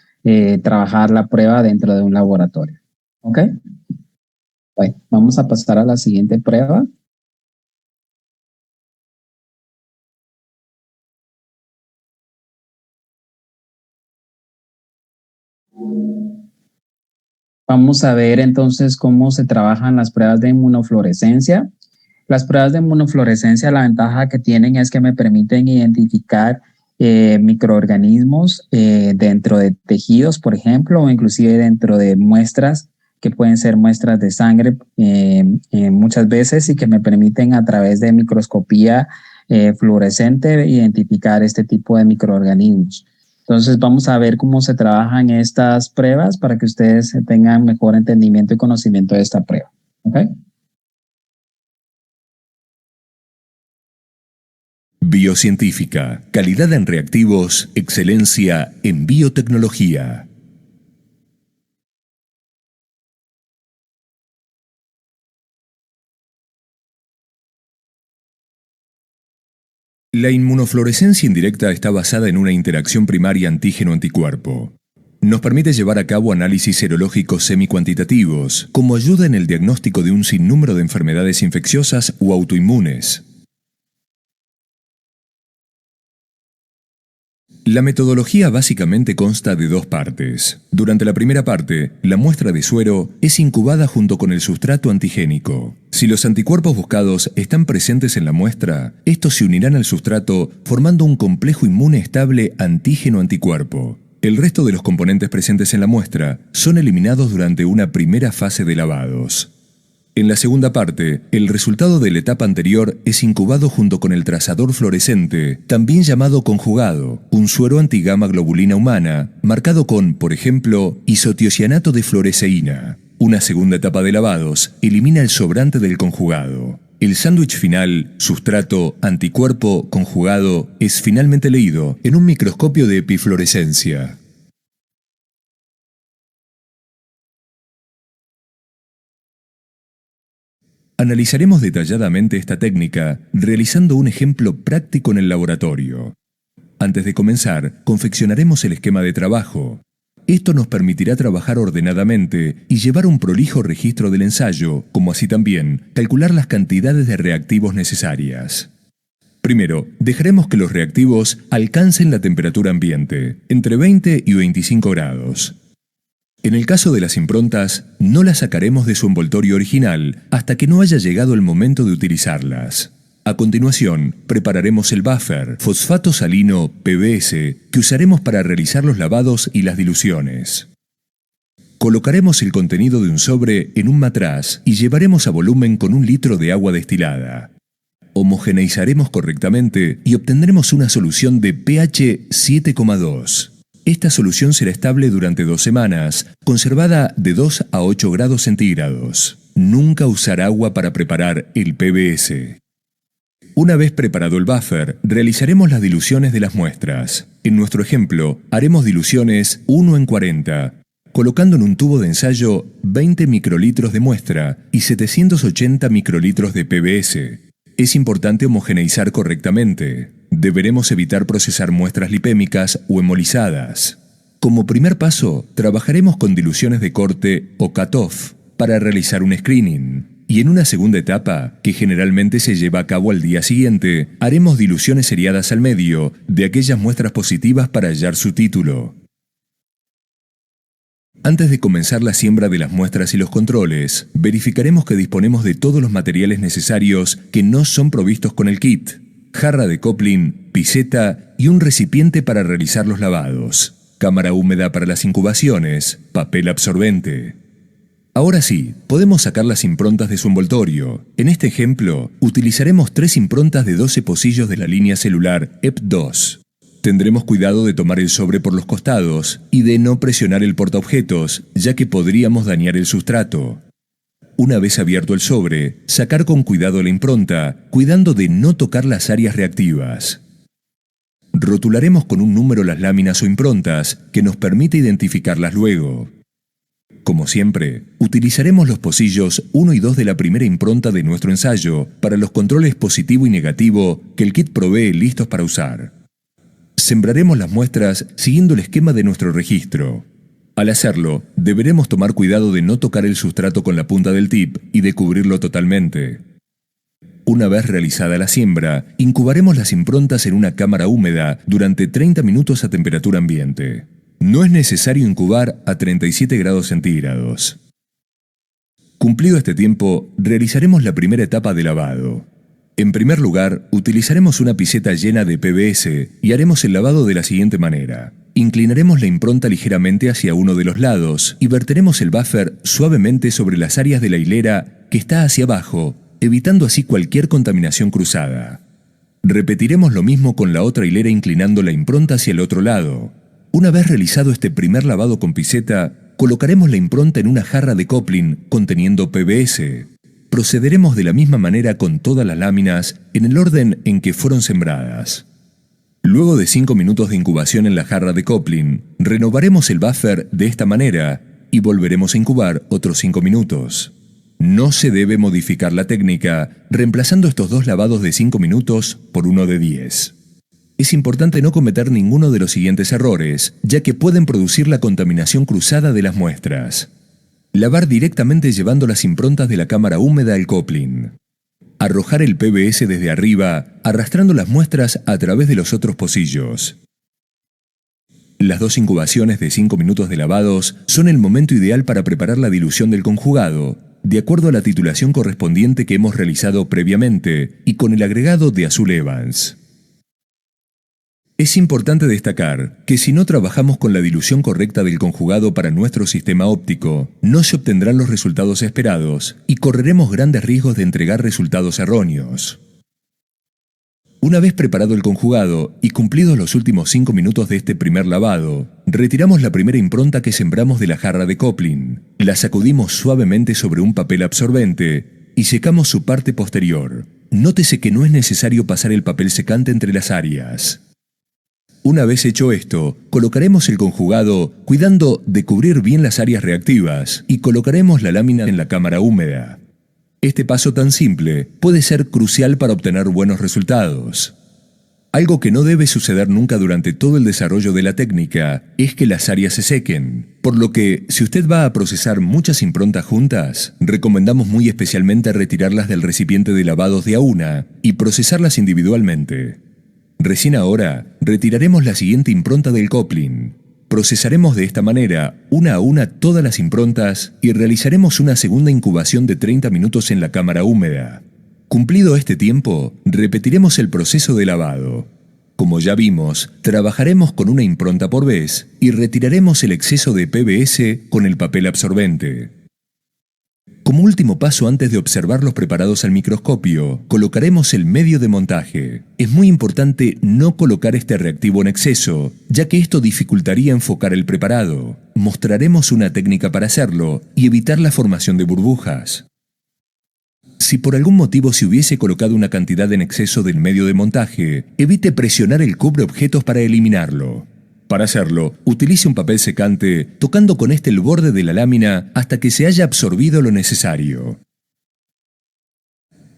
Speaker 1: trabajar la prueba dentro de un laboratorio. ¿Ok? Bueno, vamos a pasar a la siguiente prueba. Vamos a ver entonces cómo se trabajan las pruebas de inmunofluorescencia. Las pruebas de inmunofluorescencia, la ventaja que tienen es que me permiten identificar microorganismos dentro de tejidos, por ejemplo, o inclusive dentro de muestras que pueden ser muestras de sangre muchas veces, y que me permiten a través de microscopía fluorescente identificar este tipo de microorganismos. Entonces vamos a ver cómo se trabajan estas pruebas para que ustedes tengan mejor entendimiento y conocimiento de esta prueba. ¿Okay?
Speaker 7: Biocientífica, calidad en reactivos, excelencia en biotecnología. La inmunofluorescencia indirecta está basada en una interacción primaria antígeno-anticuerpo. Nos permite llevar a cabo análisis serológicos semicuantitativos, como ayuda en el diagnóstico de un sinnúmero de enfermedades infecciosas o autoinmunes. La metodología básicamente consta de dos partes. Durante la primera parte, la muestra de suero es incubada junto con el sustrato antigénico. Si los anticuerpos buscados están presentes en la muestra, estos se unirán al sustrato formando un complejo inmune estable antígeno-anticuerpo. El resto de los componentes presentes en la muestra son eliminados durante una primera fase de lavados. En la segunda parte, el resultado de la etapa anterior es incubado junto con el trazador fluorescente, también llamado conjugado, un suero antigama globulina humana, marcado con, por ejemplo, isotiocianato de fluoresceína. Una segunda etapa de lavados elimina el sobrante del conjugado. El sándwich final, sustrato, anticuerpo, conjugado, es finalmente leído en un microscopio de epifluorescencia. Analizaremos detalladamente esta técnica realizando un ejemplo práctico en el laboratorio. Antes de comenzar, confeccionaremos el esquema de trabajo. Esto nos permitirá trabajar ordenadamente y llevar un prolijo registro del ensayo, como así también calcular las cantidades de reactivos necesarias. Primero, dejaremos que los reactivos alcancen la temperatura ambiente, entre 20 y 25 grados. En el caso de las improntas, no las sacaremos de su envoltorio original hasta que no haya llegado el momento de utilizarlas. A continuación, prepararemos el buffer, fosfato salino PBS, que usaremos para realizar los lavados y las diluciones. Colocaremos el contenido de un sobre en un matraz y llevaremos a volumen con 1 litro de agua destilada. Homogeneizaremos correctamente y obtendremos una solución de pH 7,2. Esta solución será estable durante 2 semanas, conservada de 2 a 8 grados centígrados. Nunca usar agua para preparar el PBS. Una vez preparado el buffer, realizaremos las diluciones de las muestras. En nuestro ejemplo, haremos diluciones 1 en 40, colocando en un tubo de ensayo 20 microlitros de muestra y 780 microlitros de PBS. Es importante homogeneizar correctamente. Deberemos evitar procesar muestras lipémicas o hemolizadas. Como primer paso, trabajaremos con diluciones de corte o cut-off para realizar un screening. Y en una segunda etapa, que generalmente se lleva a cabo al día siguiente, haremos diluciones seriadas al medio de aquellas muestras positivas para hallar su título. Antes de comenzar la siembra de las muestras y los controles, verificaremos que disponemos de todos los materiales necesarios que no son provistos con el kit: jarra de Coplin, piseta y un recipiente para realizar los lavados, cámara húmeda para las incubaciones, papel absorbente. Ahora sí, podemos sacar las improntas de su envoltorio. En este ejemplo, utilizaremos 3 improntas de 12 pocillos de la línea celular EP2. Tendremos cuidado de tomar el sobre por los costados y de no presionar el portaobjetos, ya que podríamos dañar el sustrato. Una vez abierto el sobre, sacar con cuidado la impronta, cuidando de no tocar las áreas reactivas. Rotularemos con un número las láminas o improntas que nos permite identificarlas luego. Como siempre, utilizaremos los pocillos 1 y 2 de la primera impronta de nuestro ensayo para los controles positivo y negativo que el kit provee listos para usar. Sembraremos las muestras siguiendo el esquema de nuestro registro. Al hacerlo, deberemos tomar cuidado de no tocar el sustrato con la punta del tip y de cubrirlo totalmente. Una vez realizada la siembra, incubaremos las improntas en una cámara húmeda durante 30 minutos a temperatura ambiente. No es necesario incubar a 37 grados centígrados. Cumplido este tiempo, realizaremos la primera etapa de lavado. En primer lugar, utilizaremos una piseta llena de PVS y haremos el lavado de la siguiente manera. Inclinaremos la impronta ligeramente hacia uno de los lados y verteremos el buffer suavemente sobre las áreas de la hilera que está hacia abajo, evitando así cualquier contaminación cruzada. Repetiremos lo mismo con la otra hilera inclinando la impronta hacia el otro lado. Una vez realizado este primer lavado con piseta, colocaremos la impronta en una jarra de Coplin conteniendo PVS. Procederemos de la misma manera con todas las láminas en el orden en que fueron sembradas. Luego de 5 minutos de incubación en la jarra de Coplin, renovaremos el buffer de esta manera y volveremos a incubar otros 5 minutos. No se debe modificar la técnica reemplazando estos 2 lavados de 5 minutos por uno de 10. Es importante no cometer ninguno de los siguientes errores, ya que pueden producir la contaminación cruzada de las muestras. Lavar directamente llevando las improntas de la cámara húmeda al Coplin. Arrojar el PVS desde arriba, arrastrando las muestras a través de los otros pocillos. Las 2 incubaciones de 5 minutos de lavados son el momento ideal para preparar la dilución del conjugado, de acuerdo a la titulación correspondiente que hemos realizado previamente y con el agregado de azul Evans. Es importante destacar que si no trabajamos con la dilución correcta del conjugado para nuestro sistema óptico, no se obtendrán los resultados esperados y correremos grandes riesgos de entregar resultados erróneos. Una vez preparado el conjugado y cumplidos los últimos 5 minutos de este primer lavado, retiramos la primera impronta que sembramos de la jarra de Coplin, la sacudimos suavemente sobre un papel absorbente y secamos su parte posterior. Nótese que no es necesario pasar el papel secante entre las áreas. Una vez hecho esto, colocaremos el conjugado cuidando de cubrir bien las áreas reactivas y colocaremos la lámina en la cámara húmeda. Este paso tan simple puede ser crucial para obtener buenos resultados. Algo que no debe suceder nunca durante todo el desarrollo de la técnica es que las áreas se sequen, por lo que si usted va a procesar muchas improntas juntas, recomendamos muy especialmente retirarlas del recipiente de lavados de a una y procesarlas individualmente. Recién ahora, retiraremos la siguiente impronta del Coplin. Procesaremos de esta manera, una a una, todas las improntas y realizaremos una segunda incubación de 30 minutos en la cámara húmeda. Cumplido este tiempo, repetiremos el proceso de lavado. Como ya vimos, trabajaremos con una impronta por vez y retiraremos el exceso de PVS con el papel absorbente. Como último paso antes de observar los preparados al microscopio, colocaremos el medio de montaje. Es muy importante no colocar este reactivo en exceso, ya que esto dificultaría enfocar el preparado. Mostraremos una técnica para hacerlo y evitar la formación de burbujas. Si por algún motivo se hubiese colocado una cantidad en exceso del medio de montaje, evite presionar el cubre objetos para eliminarlo. Para hacerlo, utilice un papel secante, tocando con este el borde de la lámina hasta que se haya absorbido lo necesario.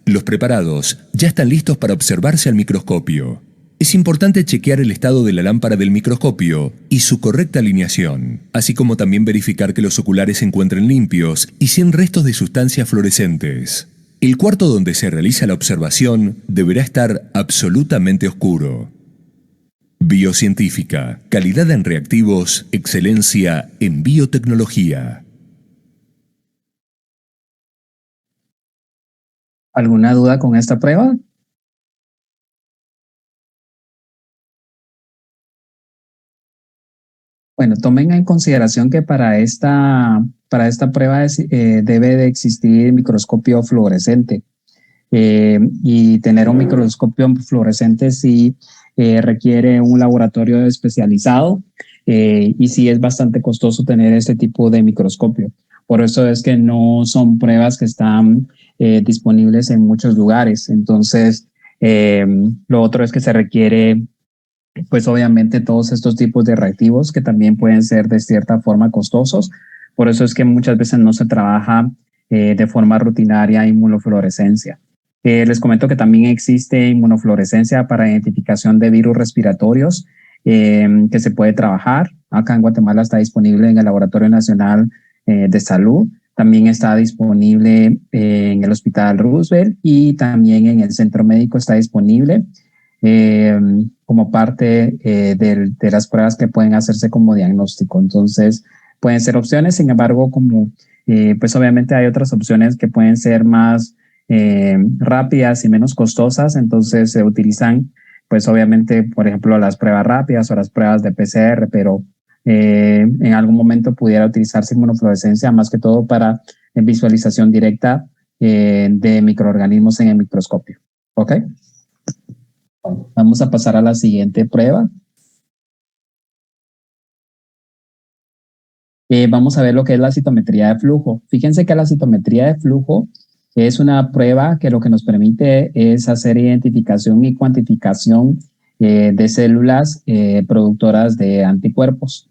Speaker 7: Los preparados ya están listos para observarse al microscopio. Es importante chequear el estado de la lámpara del microscopio y su correcta alineación, así como también verificar que los oculares se encuentren limpios y sin restos de sustancias fluorescentes. El cuarto donde se realiza la observación deberá estar absolutamente oscuro. Biocientífica, calidad en reactivos, excelencia en biotecnología.
Speaker 1: ¿Alguna duda con esta prueba? Bueno, tomen en consideración que para esta prueba debe de existir microscopio fluorescente. Y tener un microscopio fluorescente sí requiere un laboratorio especializado y sí es bastante costoso tener este tipo de microscopio. Por eso es que no son pruebas que están disponibles en muchos lugares. Entonces, lo otro es que se requiere, pues obviamente, todos estos tipos de reactivos que también pueden ser de cierta forma costosos. Por eso es que muchas veces no se trabaja de forma rutinaria inmunofluorescencia. Les comento que también existe inmunofluorescencia para identificación de virus respiratorios que se puede trabajar. Acá en Guatemala está disponible en el Laboratorio Nacional de Salud. También está disponible en el Hospital Roosevelt y también en el Centro Médico está disponible. como parte de las pruebas que pueden hacerse como diagnóstico. Entonces, pueden ser opciones, sin embargo, como pues obviamente hay otras opciones que pueden ser más rápidas y menos costosas, entonces se utilizan pues obviamente, por ejemplo, las pruebas rápidas o las pruebas de PCR, pero en algún momento pudiera utilizarse inmunofluorescencia, más que todo para visualización directa de microorganismos en el microscopio. ¿Ok? Vamos a pasar a la siguiente prueba. Vamos a ver lo que es la citometría de flujo. Fíjense que la citometría de flujo es una prueba que lo que nos permite es hacer identificación y cuantificación de células productoras de anticuerpos.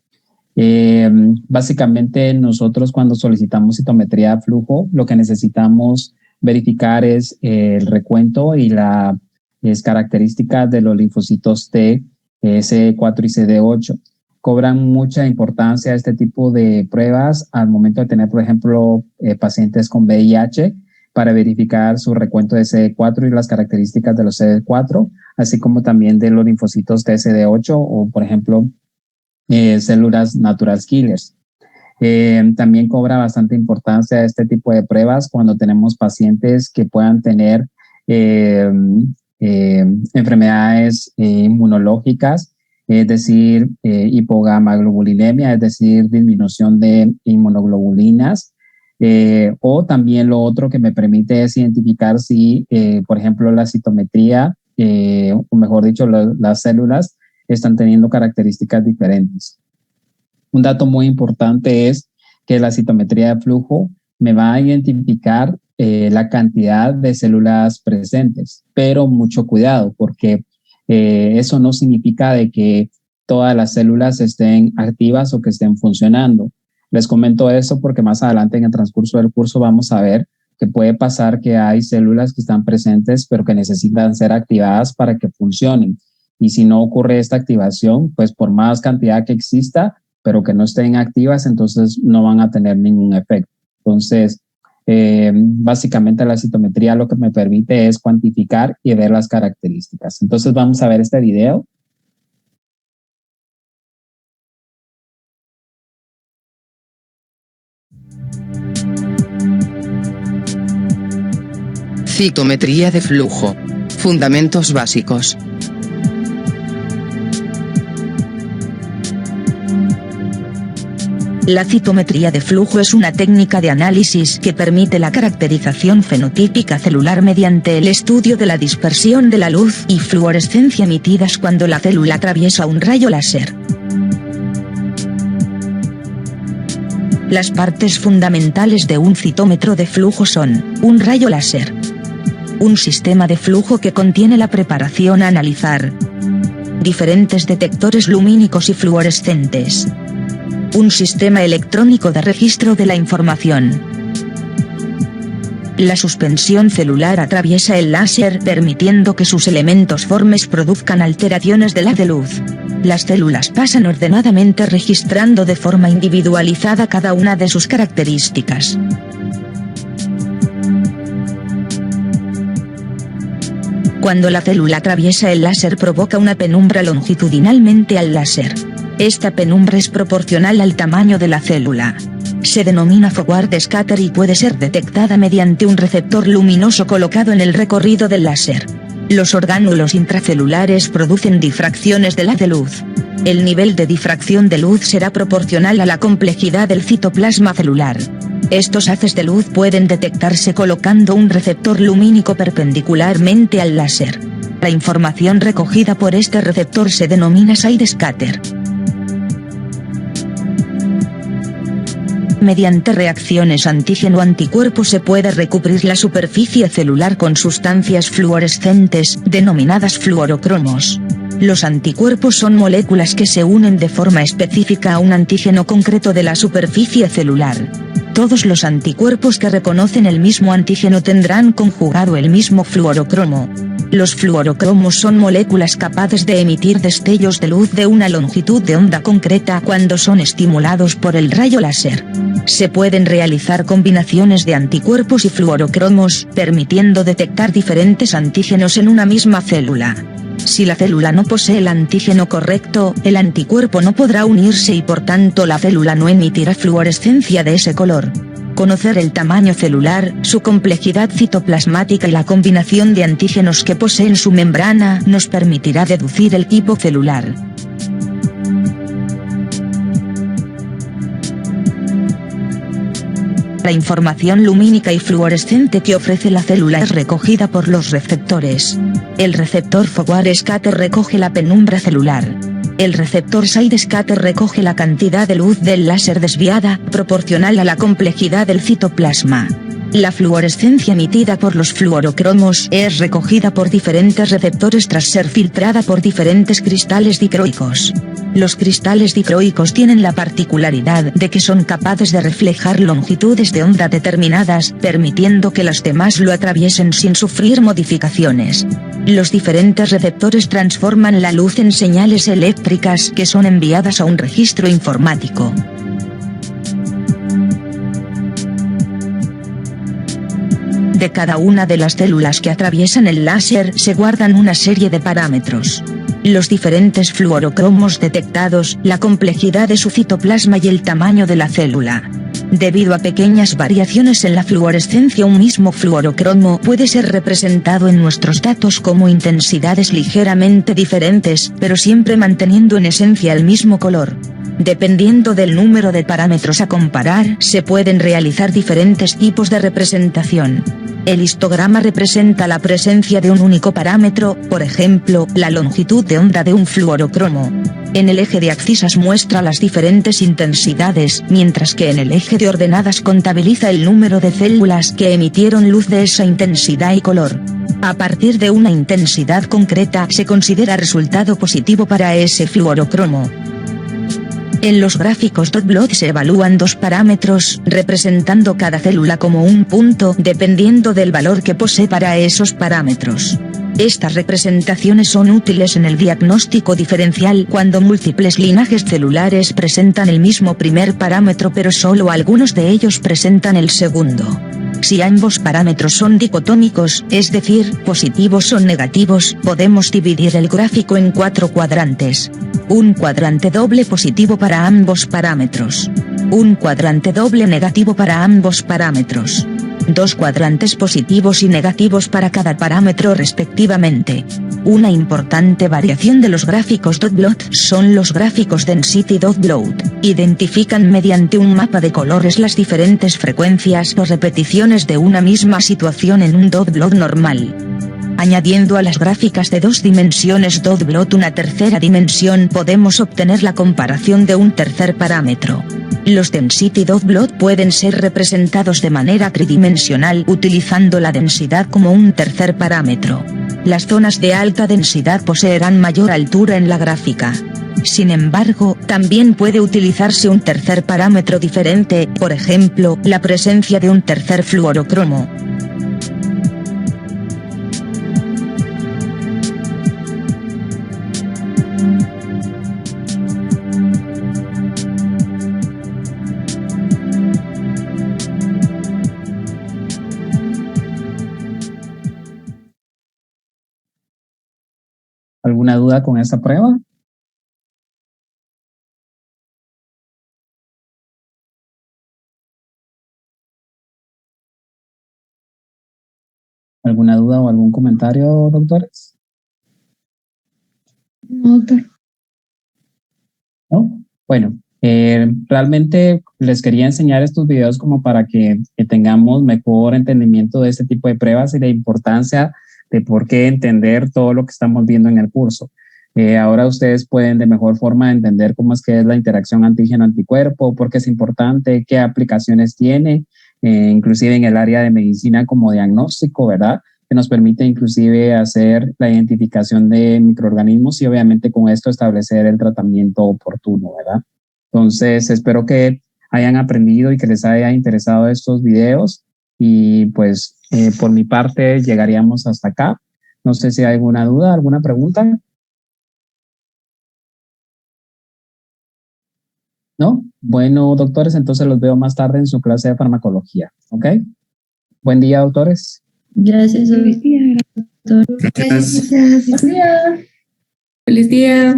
Speaker 1: Básicamente nosotros cuando solicitamos citometría de flujo, lo que necesitamos verificar es el recuento y las características de los linfocitos T, CD4 y CD8. Cobran mucha importancia este tipo de pruebas al momento de tener, por ejemplo, pacientes con VIH para verificar su recuento de CD4 y las características de los CD4, así como también de los linfocitos T CD8 o, por ejemplo, células natural killers. También cobra bastante importancia este tipo de pruebas cuando tenemos pacientes que puedan tener enfermedades inmunológicas, es decir, hipogamaglobulinemia, es decir, disminución de inmunoglobulinas, o también lo otro que me permite es identificar si, por ejemplo, la citometría, o mejor dicho, las células están teniendo características diferentes. Un dato muy importante es que la citometría de flujo me va a identificar la cantidad de células presentes, pero mucho cuidado porque eso no significa de que todas las células estén activas o que estén funcionando. Les comento eso porque más adelante en el transcurso del curso vamos a ver que puede pasar que hay células que están presentes pero que necesitan ser activadas para que funcionen. Y si no ocurre esta activación, pues por más cantidad que exista, pero que no estén activas, entonces no van a tener ningún efecto. Entonces, básicamente la citometría lo que me permite es cuantificar y ver las características. Entonces vamos a ver este video.
Speaker 8: Citometría de flujo. Fundamentos básicos. La citometría de flujo es una técnica de análisis que permite la caracterización fenotípica celular mediante el estudio de la dispersión de la luz y fluorescencia emitidas cuando la célula atraviesa un rayo láser. Las partes fundamentales de un citómetro de flujo son, un rayo láser, un sistema de flujo que contiene la preparación a analizar, diferentes detectores lumínicos y fluorescentes, un sistema electrónico de registro de la información. La suspensión celular atraviesa el láser permitiendo que sus elementos formes produzcan alteraciones del haz de luz. Las células pasan ordenadamente registrando de forma individualizada cada una de sus características. Cuando la célula atraviesa el láser provoca una penumbra longitudinalmente al láser. Esta penumbra es proporcional al tamaño de la célula. Se denomina forward scatter y puede ser detectada mediante un receptor luminoso colocado en el recorrido del láser. Los orgánulos intracelulares producen difracciones del haz de luz. El nivel de difracción de luz será proporcional a la complejidad del citoplasma celular. Estos haces de luz pueden detectarse colocando un receptor lumínico perpendicularmente al láser. La información recogida por este receptor se denomina side scatter. Mediante reacciones antígeno-anticuerpo se puede recubrir la superficie celular con sustancias fluorescentes, denominadas fluorocromos. Los anticuerpos son moléculas que se unen de forma específica a un antígeno concreto de la superficie celular. Todos los anticuerpos que reconocen el mismo antígeno tendrán conjugado el mismo fluorocromo. Los fluorocromos son moléculas capaces de emitir destellos de luz de una longitud de onda concreta cuando son estimulados por el rayo láser. Se pueden realizar combinaciones de anticuerpos y fluorocromos, permitiendo detectar diferentes antígenos en una misma célula. Si la célula no posee el antígeno correcto, el anticuerpo no podrá unirse y por tanto la célula no emitirá fluorescencia de ese color. Conocer el tamaño celular, su complejidad citoplasmática y la combinación de antígenos que poseen su membrana nos permitirá deducir el tipo celular. La información lumínica y fluorescente que ofrece la célula es recogida por los receptores. El receptor Forward Scatter recoge la penumbra celular. El receptor Side Scatter recoge la cantidad de luz del láser desviada, proporcional a la complejidad del citoplasma. La fluorescencia emitida por los fluorocromos es recogida por diferentes receptores tras ser filtrada por diferentes cristales dicroicos. Los cristales dicroicos tienen la particularidad de que son capaces de reflejar longitudes de onda determinadas, permitiendo que las demás lo atraviesen sin sufrir modificaciones. Los diferentes receptores transforman la luz en señales eléctricas que son enviadas a un registro informático. De cada una de las células que atraviesan el láser se guardan una serie de parámetros. Los diferentes fluorocromos detectados, la complejidad de su citoplasma y el tamaño de la célula. Debido a pequeñas variaciones en la fluorescencia, un mismo fluorocromo puede ser representado en nuestros datos como intensidades ligeramente diferentes, pero siempre manteniendo en esencia el mismo color. Dependiendo del número de parámetros a comparar, se pueden realizar diferentes tipos de representación. El histograma representa la presencia de un único parámetro, por ejemplo, la longitud de onda de un fluorocromo. En el eje de abscisas muestra las diferentes intensidades, mientras que en el eje de ordenadas contabiliza el número de células que emitieron luz de esa intensidad y color. A partir de una intensidad concreta se considera resultado positivo para ese fluorocromo. En los gráficos dot plot se evalúan dos parámetros, representando cada célula como un punto dependiendo del valor que posee para esos parámetros. Estas representaciones son útiles en el diagnóstico diferencial cuando múltiples linajes celulares presentan el mismo primer parámetro pero solo algunos de ellos presentan el segundo. Si ambos parámetros son dicotómicos, es decir, positivos o negativos, podemos dividir el gráfico en 4 cuadrantes. Un cuadrante doble positivo para ambos parámetros. Un cuadrante doble negativo para ambos parámetros. 2 cuadrantes positivos y negativos para cada parámetro respectivamente. Una importante variación de los gráficos dot plot son los gráficos density dot plot. Identifican mediante un mapa de colores las diferentes frecuencias o repeticiones de una misma situación en un dot plot normal. Añadiendo a las gráficas de 2 dimensiones dot plot una tercera dimensión, podemos obtener la comparación de un tercer parámetro. Los density dot plot pueden ser representados de manera tridimensional utilizando la densidad como un tercer parámetro. Las zonas de alta densidad poseerán mayor altura en la gráfica. Sin embargo, también puede utilizarse un tercer parámetro diferente, por ejemplo, la presencia de un tercer fluorocromo.
Speaker 1: ¿Alguna duda con esta prueba? ¿Alguna duda o algún comentario, doctores?
Speaker 3: No, doctor.
Speaker 1: ¿No? Bueno, realmente les quería enseñar estos videos como para que tengamos mejor entendimiento de este tipo de pruebas y la importancia de por qué entender todo lo que estamos viendo en el curso. Ahora ustedes pueden de mejor forma entender cómo es que es la interacción antígeno-anticuerpo, por qué es importante, qué aplicaciones tiene, inclusive en el área de medicina como diagnóstico, ¿verdad? Que nos permite inclusive hacer la identificación de microorganismos y obviamente con esto establecer el tratamiento oportuno, ¿verdad? Entonces, espero que hayan aprendido y que les haya interesado estos videos y pues por mi parte llegaríamos hasta acá. No sé si hay alguna duda, alguna pregunta. ¿No? Bueno, doctores, entonces los veo más tarde en su clase de farmacología, ¿ok? Buen día, doctores.
Speaker 6: Gracias,
Speaker 3: Gracias, doctor.
Speaker 5: Gracias.
Speaker 6: Gracias.
Speaker 3: Feliz día.